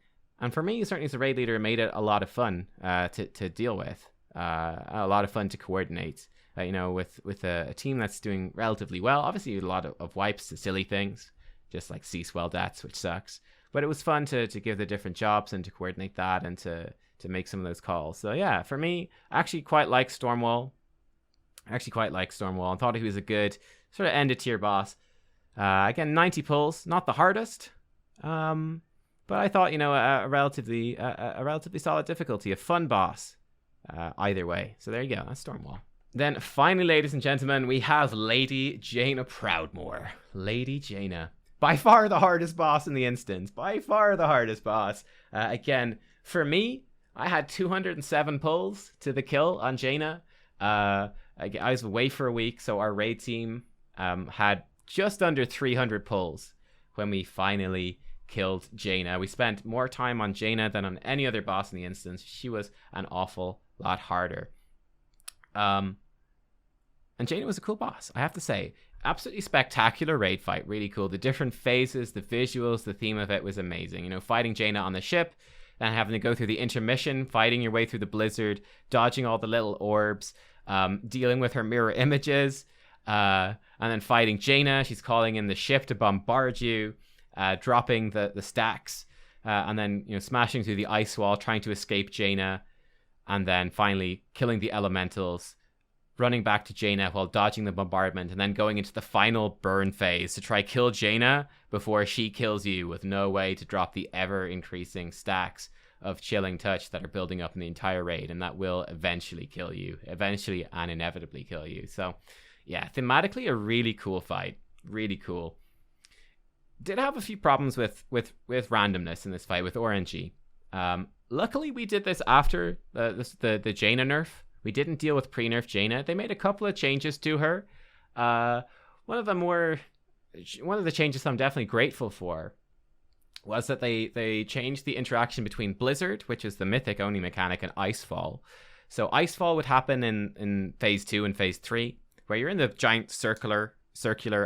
for me, certainly as a raid leader, it made it a lot of fun to deal with. a lot of fun to coordinate. You know, with a team that's doing relatively well. Obviously, a lot of wipes to silly things, just like C-Swell deaths, which sucks. But it was fun to give the different jobs and to coordinate that and to make some of those calls. So yeah, for me, I actually quite like Stormwall. And thought he was a good sort of end-of-tier boss. Again, 90 pulls, not the hardest. But I thought, you know, a relatively solid difficulty, a fun boss. Either way. So there you go, that's Stormwall. Then finally, ladies and gentlemen, we have Lady Jaina Proudmoore. Lady Jaina. By far the hardest boss in the instance. By far the hardest boss. Again, for me, I had 207 pulls to the kill on Jaina. I was away for a week, so our raid team had just under 300 pulls when we finally killed Jaina. We spent more time on Jaina than on any other boss in the instance. She was an awful lot harder. And Jaina was a cool boss, I have to say. Absolutely spectacular raid fight, really cool. The different phases, the visuals, the theme of it was amazing. You know, fighting Jaina on the ship, then having to go through the intermission, fighting your way through the blizzard, dodging all the little orbs, dealing with her mirror images, and then fighting Jaina. She's calling in the ship to bombard you, dropping the stacks, and then, you know, smashing through the ice wall, trying to escape Jaina, and then finally killing the elementals, running back to Jaina while dodging the bombardment, and then going into the final burn phase to try kill Jaina before she kills you with no way to drop the ever-increasing stacks of chilling touch that are building up in the entire raid, and that will eventually kill you. Eventually and inevitably kill you. So, yeah, thematically a really cool fight. Really cool. Did have a few problems with randomness in this fight, with RNG. Luckily, we did this after the Jaina nerf. We didn't deal with pre-nerf Jaina. They made a couple of changes to her. One of the changes I'm definitely grateful for was that they changed the interaction between Blizzard, which is the Mythic only mechanic, and Icefall. So Icefall would happen in Phase 2 and Phase 3, where you're in the giant circular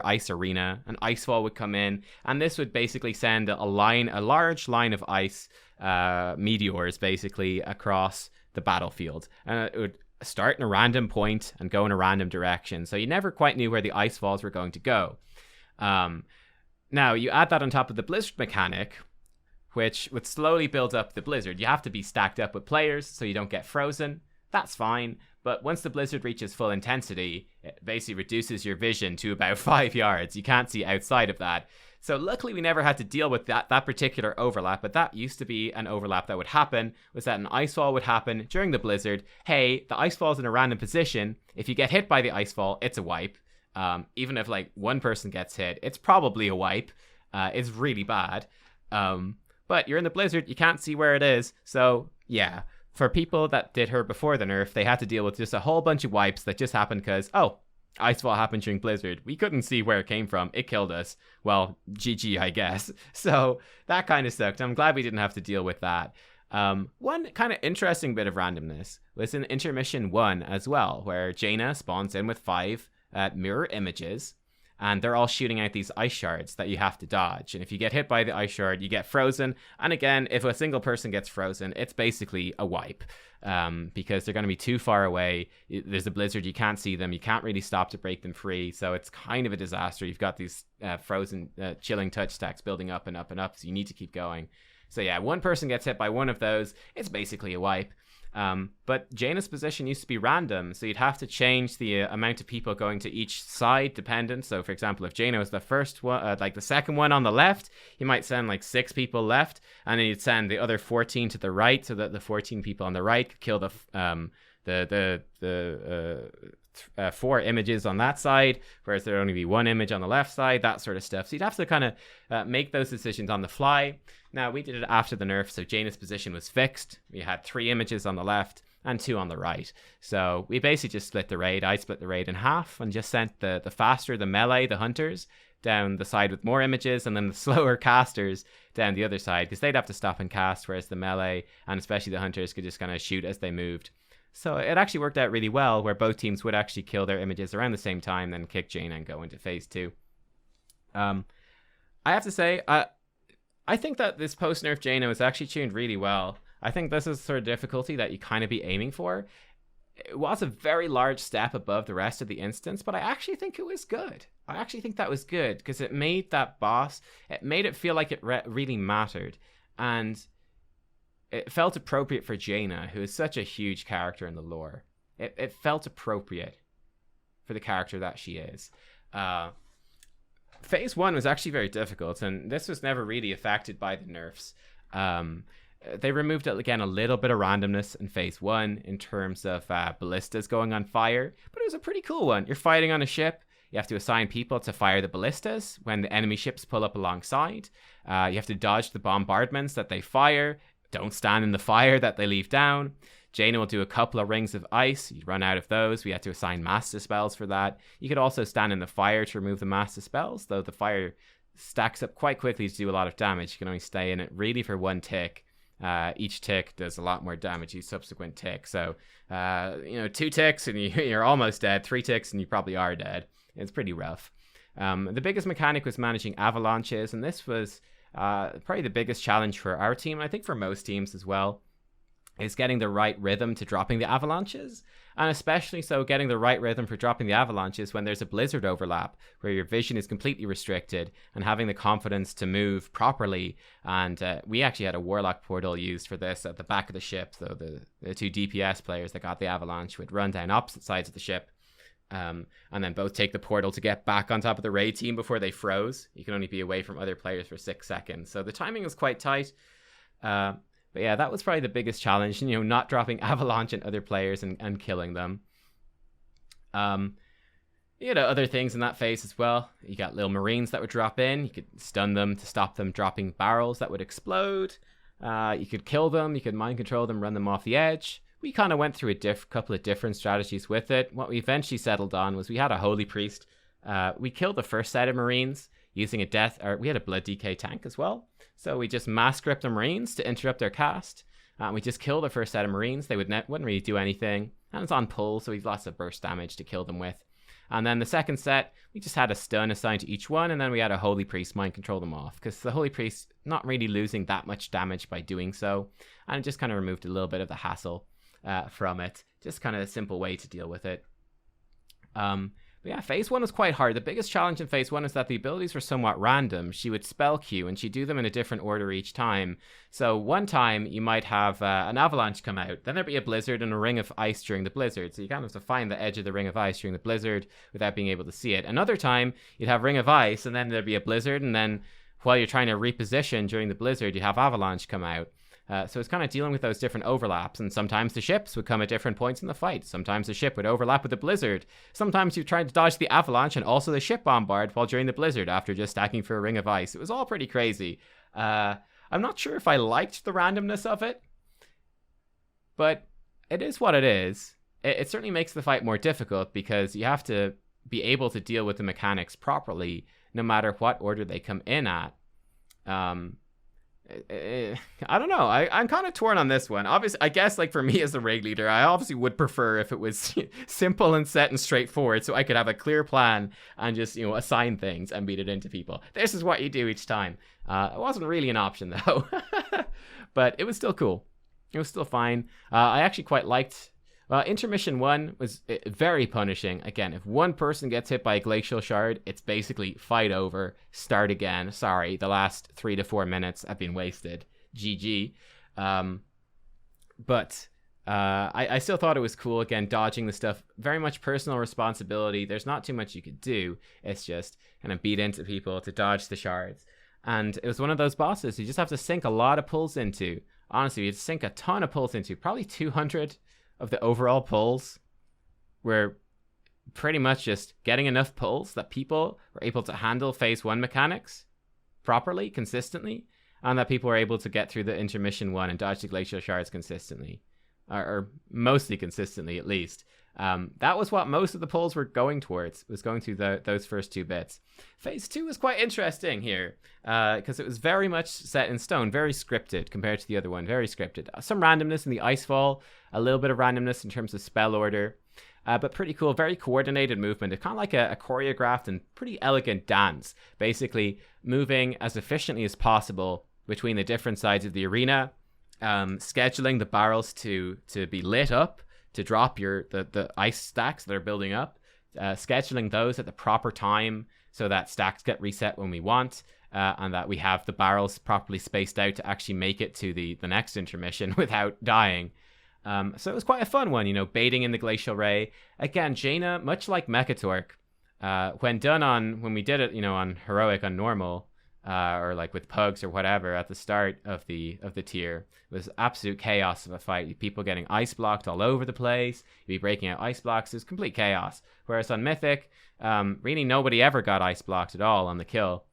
ice arena, and Icefall would come in, and this would basically send a large line of ice meteors basically across the battlefield, and it would start in a random point and go in a random direction, so you never quite knew where the ice falls were going to go. Now you add that on top of the blizzard mechanic, which would slowly build up the blizzard. You have to be stacked up with players so you don't get frozen. That's fine, but once the blizzard reaches full intensity, it basically reduces your vision to about 5 yards. You can't see outside of that. So luckily we never had to deal with that particular overlap, but that used to be an overlap that would happen, was that an icefall would happen during the blizzard. Hey, the icefall's in a random position. If you get hit by the icefall, it's a wipe. Even if like one person gets hit, it's probably a wipe. It's really bad. But you're in the blizzard, you can't see where it is. So yeah, for people that did her before the nerf, they had to deal with just a whole bunch of wipes that just happened because, oh, Icefall happened during Blizzard. We couldn't see where it came from. It killed us. Well, GG, I guess. So that kind of sucked. I'm glad we didn't have to deal with that. One kind of interesting bit of randomness was in Intermission 1 as well, where Jaina spawns in with 5 mirror images, and they're all shooting out these ice shards that you have to dodge. And if you get hit by the ice shard, you get frozen. And again, if a single person gets frozen, it's basically a wipe. Because they're going to be too far away. There's a blizzard, you can't see them, you can't really stop to break them free, so it's kind of a disaster. You've got these frozen chilling touch stacks building up and up and up, so you need to keep going. So yeah, one person gets hit by one of those, it's basically a wipe. But Jaina's position used to be random, so you'd have to change the amount of people going to each side dependent. So for example, if Jaina was the first one, like the second one on the left, you might send like 6 people left, and then you'd send the other 14 to the right, so that the 14 people on the right could kill the 4 images on that side, whereas there'd only be 1 image on the left side, that sort of stuff. So you'd have to kind of make those decisions on the fly. Now, we did it after the nerf, so Jaina's position was fixed. We had 3 images on the left and 2 on the right. So we basically just split the raid. I split the raid in half and just sent the faster, the melee, the hunters, down the side with more images, and then the slower casters down the other side, because they'd have to stop and cast, whereas the melee, and especially the hunters, could just kind of shoot as they moved. So it actually worked out really well, where both teams would actually kill their images around the same time, then kick Jaina and go into phase 2. I have to say, I think that this post-nerf Jaina was actually tuned really well. I think this is the sort of difficulty that you kind of be aiming for. it was a very large step above the rest of the instance, but I actually think it was good. I actually think that was good because it made that boss, it made it feel like it really mattered. And it felt appropriate for Jaina, who is such a huge character in the lore. It felt appropriate for the character that she is. Phase 1 was actually very difficult, and this was never really affected by the nerfs. They removed, again, a little bit of randomness in Phase 1 in terms of ballistas going on fire, but it was a pretty cool one. You're fighting on a ship. You have to assign people to fire the ballistas when the enemy ships pull up alongside. You have to dodge the bombardments that they fire. Don't stand in the fire that they leave down. Jaina will do a couple of rings of ice. You run out of those. We had to assign master spells for that. You could also stand in the fire to remove the master spells, though the fire stacks up quite quickly to do a lot of damage. You can only stay in it really for one tick. Each tick does a lot more damage each subsequent tick. So, 2 ticks and you're almost dead. 3 ticks and you probably are dead. It's pretty rough. The biggest mechanic was managing avalanches, and this was probably the biggest challenge for our team, and I think for most teams as well, is getting the right rhythm to dropping the avalanches, and especially so getting the right rhythm for dropping the avalanches when there's a blizzard overlap where your vision is completely restricted, and having the confidence to move properly. And we actually had a warlock portal used for this at the back of the ship, so the 2 DPS players that got the avalanche would run down opposite sides of the ship, and then both take the portal to get back on top of the raid team before they froze. You can only be away from other players for 6 seconds, so the timing was quite tight. But yeah, that was probably the biggest challenge, not dropping avalanche and other players and killing them. Other things in that phase as well. You got little marines that would drop in. You could stun them to stop them dropping barrels that would explode. You could kill them. You could mind control them, run them off the edge. We kind of went through a couple of different strategies with it. What we eventually settled on was we had a holy priest. We killed the first set of marines using we had a blood DK tank as well. So we just mass grip the marines to interrupt their cast. We just killed the first set of marines. They wouldn't really do anything. And it's on pull, so we've lots of burst damage to kill them with. And then the second set, we just had a stun assigned to each one, and then we had a holy priest mind control them off, because the holy priest not really losing that much damage by doing so, and it just kind of removed a little bit of the hassle from it. Just kind of a simple way to deal with it. But yeah, phase 1 was quite hard. The biggest challenge in phase 1 is that the abilities were somewhat random. She would spell queue, and she'd do them in a different order each time. So one time, you might have an avalanche come out. Then there'd be a blizzard and a ring of ice during the blizzard. So you kind of have to find the edge of the ring of ice during the blizzard without being able to see it. Another time, you'd have ring of ice, and then there'd be a blizzard, and then while you're trying to reposition during the blizzard, you'd have avalanche come out. So it's kind of dealing with those different overlaps, and sometimes the ships would come at different points in the fight. Sometimes the ship would overlap with the blizzard. Sometimes you tried to dodge the avalanche and also the ship bombard while during the blizzard after just stacking for a ring of ice. It was all pretty crazy. I'm not sure if I liked the randomness of it, but it is what it is. It certainly makes the fight more difficult because you have to be able to deal with the mechanics properly no matter what order they come in at. I don't know. I'm kind of torn on this one. Obviously, I guess for me as a raid leader, I obviously would prefer if it was simple and set and straightforward, so I could have a clear plan and just assign things and beat it into people. This is what you do each time. It wasn't really an option though, but it was still cool. It was still fine. I actually quite liked. Intermission 1 was very punishing. Again, if one person gets hit by a glacial shard, it's basically fight over, start again. Sorry, the last 3 to 4 minutes have been wasted. GG. But I still thought it was cool. Again, dodging the stuff, very much personal responsibility. There's not too much you could do. It's just kind of beat into people to dodge the shards. And it was one of those bosses you just have to sink a lot of pulls into. Honestly, you'd sink a ton of pulls into. Probably 200 of the overall pulls were pretty much just getting enough pulls that people were able to handle phase 1 mechanics properly, consistently, and that people were able to get through the intermission 1 and dodge the glacial shards consistently, or mostly consistently at least. That was what most of the pulls were going towards, was going through those first 2 bits. Phase 2 was quite interesting here, because it was very much set in stone, very scripted compared to the other one, very scripted. Some randomness in the icefall, a little bit of randomness in terms of spell order, but pretty cool, very coordinated movement. It's kind of like a choreographed and pretty elegant dance, basically moving as efficiently as possible between the different sides of the arena, scheduling the barrels to be lit up to drop the ice stacks that are building up, scheduling those at the proper time so that stacks get reset when we want, and that we have the barrels properly spaced out to actually make it to the next intermission without dying. So it was quite a fun one, baiting in the Glacial Ray. Again, Jaina, much like Mechatork, when we did it, on Heroic, on Normal, or like with Pugs or whatever at the start of the tier, it was absolute chaos of a fight. People getting ice blocked all over the place. You'd be breaking out ice blocks. It was complete chaos. Whereas on Mythic, really nobody ever got ice blocked at all on the kill,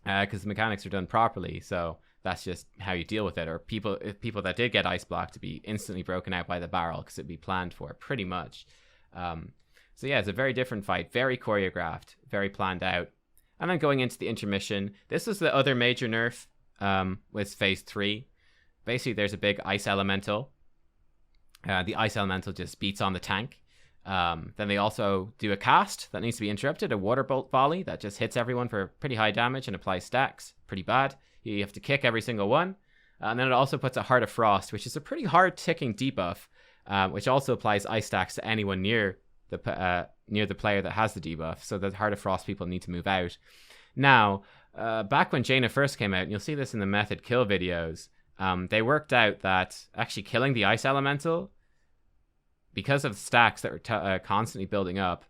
because the mechanics are done properly. So that's just how you deal with it. Or people that did get ice blocked to be instantly broken out by the barrel because it'd be planned for pretty much. So yeah, it's a very different fight, very choreographed, very planned out. And then going into the intermission, this was the other major nerf, with phase 3. Basically, there's a big ice elemental. The ice elemental just beats on the tank. Then they also do a cast that needs to be interrupted, a water bolt volley that just hits everyone for pretty high damage and applies stacks. Pretty bad. You have to kick every single one. And then it also puts a Heart of Frost, which is a pretty hard ticking debuff, which also applies ice stacks to anyone near the player that has the debuff. So the Heart of Frost people need to move out. Now, back when Jaina first came out, and you'll see this in the method kill videos, they worked out that actually killing the ice elemental, because of stacks that were constantly building up,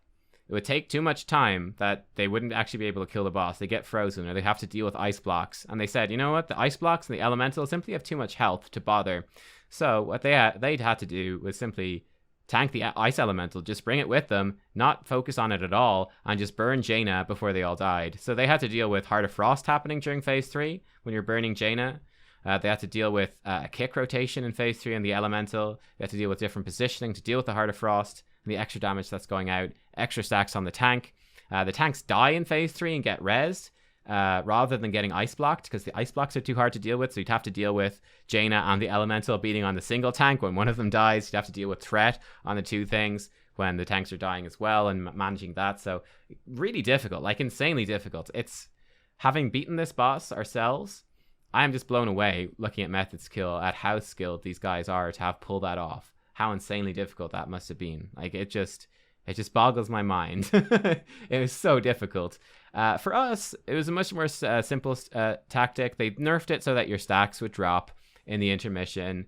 it would take too much time that they wouldn't actually be able to kill the boss. They get frozen, or they have to deal with ice blocks. And they said, you know what? The ice blocks and the elemental simply have too much health to bother. So what they'd had to do was simply tank the ice elemental, just bring it with them, not focus on it at all, and just burn Jaina before they all died. So they had to deal with Heart of Frost happening during phase 3 when you're burning Jaina. They had to deal with a kick rotation in phase 3 and the elemental. They had to deal with different positioning to deal with the Heart of Frost and the extra damage that's going out, extra stacks on the tank. The tanks die in phase 3 and get rezzed, rather than getting ice blocked, because the ice blocks are too hard to deal with. So you'd have to deal with Jaina and the elemental beating on the single tank when one of them dies. You'd have to deal with threat on the two things when the tanks are dying as well, and managing that. So really difficult, like insanely difficult. It's, having beaten this boss ourselves, I am just blown away looking at Method's skill, at how skilled these guys are to have pulled that off. How insanely difficult that must have been. Like, it just boggles my mind. It was so difficult. For us, it was a much more simple tactic. They nerfed it so that your stacks would drop in the intermission,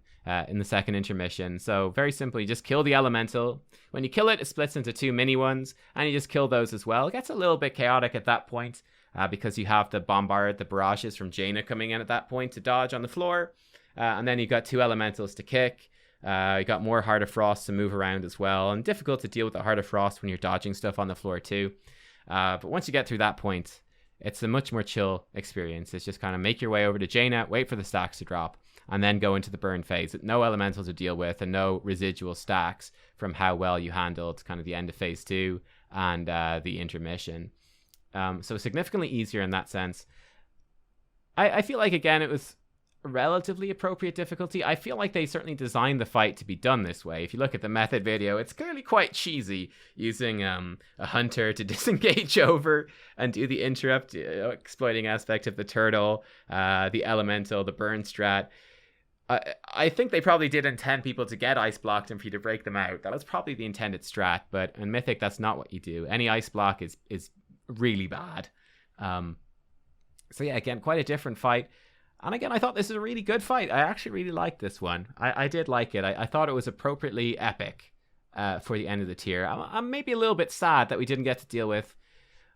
in the second intermission. So very simply, just kill the elemental. When you kill it, it splits into 2 mini ones, and you just kill those as well. It gets a little bit chaotic at that point, because you have the barrages from Jaina coming in at that point to dodge on the floor. And then you got 2 elementals to kick. You got more Heart of Frost to move around as well, and difficult to deal with the Heart of Frost when you're dodging stuff on the floor too. But once you get through that point, it's a much more chill experience. It's just kind of make your way over to Jaina, wait for the stacks to drop, and then go into the burn phase with no elementals to deal with and no residual stacks from how well you handled kind of the end of phase 2 and the intermission. So significantly easier in that sense. I feel like, again, it was relatively appropriate difficulty. I feel like they certainly designed the fight to be done this way. If you look at the method video, it's clearly quite cheesy, using a hunter to disengage over and do the interrupt, exploiting aspect of the turtle, the elemental, the burn strat. I think they probably did intend people to get ice blocked and for you to break them out. That was probably the intended strat, but in Mythic, that's not what you do. Any ice block is really bad. So yeah, again, quite a different fight. And again, I thought this was a really good fight. I actually really liked this one. I did like it. I thought it was appropriately epic for the end of the tier. I'm maybe a little bit sad that we didn't get to deal with...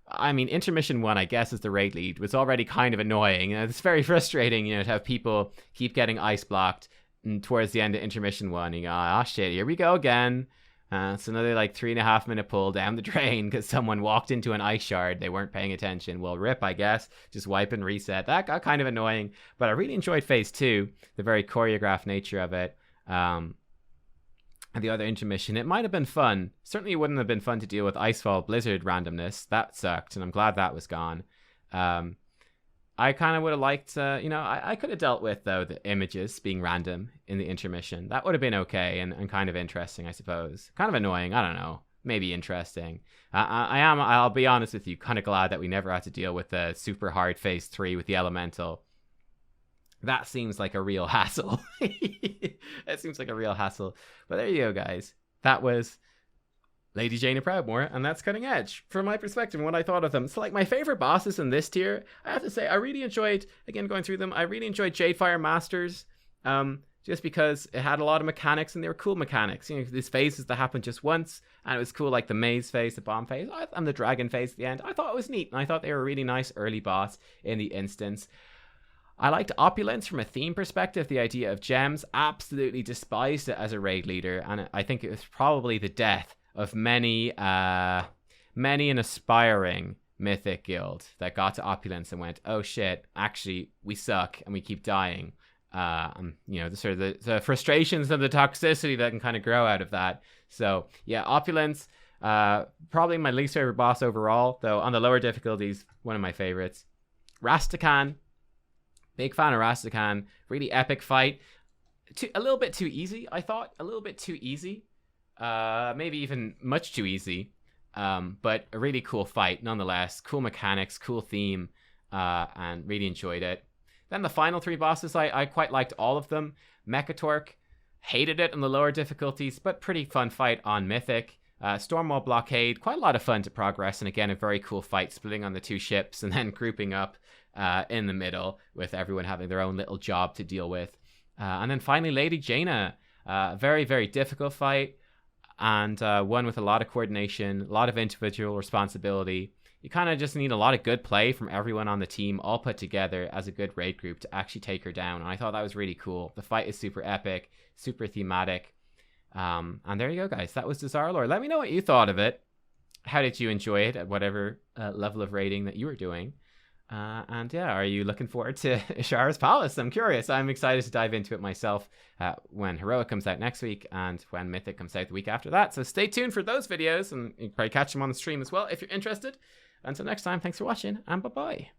I mean, Intermission 1, I guess, as the raid lead, was already kind of annoying. It's very frustrating, to have people keep getting ice blocked. And towards the end of Intermission 1, you go, ah, shit, here we go again. It's another 3.5 minute pull down the drain because someone walked into an ice shard. They weren't paying attention. Well, rip, I guess. Just wipe and reset. That got kind of annoying. But I really enjoyed phase 2, the very choreographed nature of it. And the other intermission, it might have been fun. Certainly it wouldn't have been fun to deal with Icefall Blizzard randomness. That sucked, and I'm glad that was gone. I kind of would have liked, I could have dealt with, though, the images being random in the intermission. That would have been okay and kind of interesting, I suppose. Kind of annoying, I don't know. Maybe interesting. I'll be honest with you, kind of glad that we never had to deal with the super hard phase 3 with the elemental. That seems like a real hassle. It seems like a real hassle. But there you go, guys. that was Lady Jaina Proudmoore, and that's Cutting Edge from my perspective and what I thought of them. So like my favorite bosses in this tier, I have to say I really enjoyed, again going through them, I really enjoyed Jadefire Masters, just because it had a lot of mechanics and they were cool mechanics. You know, these phases that happened just once, and it was cool, like the maze phase, the bomb phase, and the dragon phase at the end. I thought it was neat, and I thought they were a really nice early boss in the instance. I liked Opulence from a theme perspective, the idea of gems. Absolutely despised it as a raid leader, and I think it was probably the death of many an aspiring Mythic guild that got to Opulence and went, oh shit, actually we suck and we keep dying. You know, the sort of the frustrations and the toxicity that can kind of grow out of that. So yeah, Opulence, probably my least favorite boss overall, though on the lower difficulties, one of my favorites. Rastakhan, big fan of Rastakhan, really epic fight. A little bit too easy, I thought, a little bit too easy. Maybe even much too easy, but a really cool fight nonetheless. Cool mechanics, cool theme, and really enjoyed it. Then the final three bosses, I quite liked all of them. Mechatork, hated it on the lower difficulties, but pretty fun fight on Mythic. Stormwall Blockade, quite a lot of fun to progress, and again a very cool fight, splitting on the two ships and then grouping up in the middle with everyone having their own little job to deal with. And then finally Lady Jaina, very, very difficult fight, and one with a lot of coordination, a lot of individual responsibility. You kind of just need a lot of good play from everyone on the team, all put together as a good raid group to actually take her down. And I thought that was really cool. The fight is super epic, super thematic. And there you go, guys. That was Dazar'alor. Let me know what you thought of it. How did you enjoy it at whatever level of raiding that you were doing? And yeah, are you looking forward to Azshara's Palace? I'm curious. I'm excited to dive into it myself when Heroic comes out next week and when Mythic comes out the week after that. So stay tuned for those videos, and you can probably catch them on the stream as well if you're interested. Until next time, thanks for watching, and bye-bye.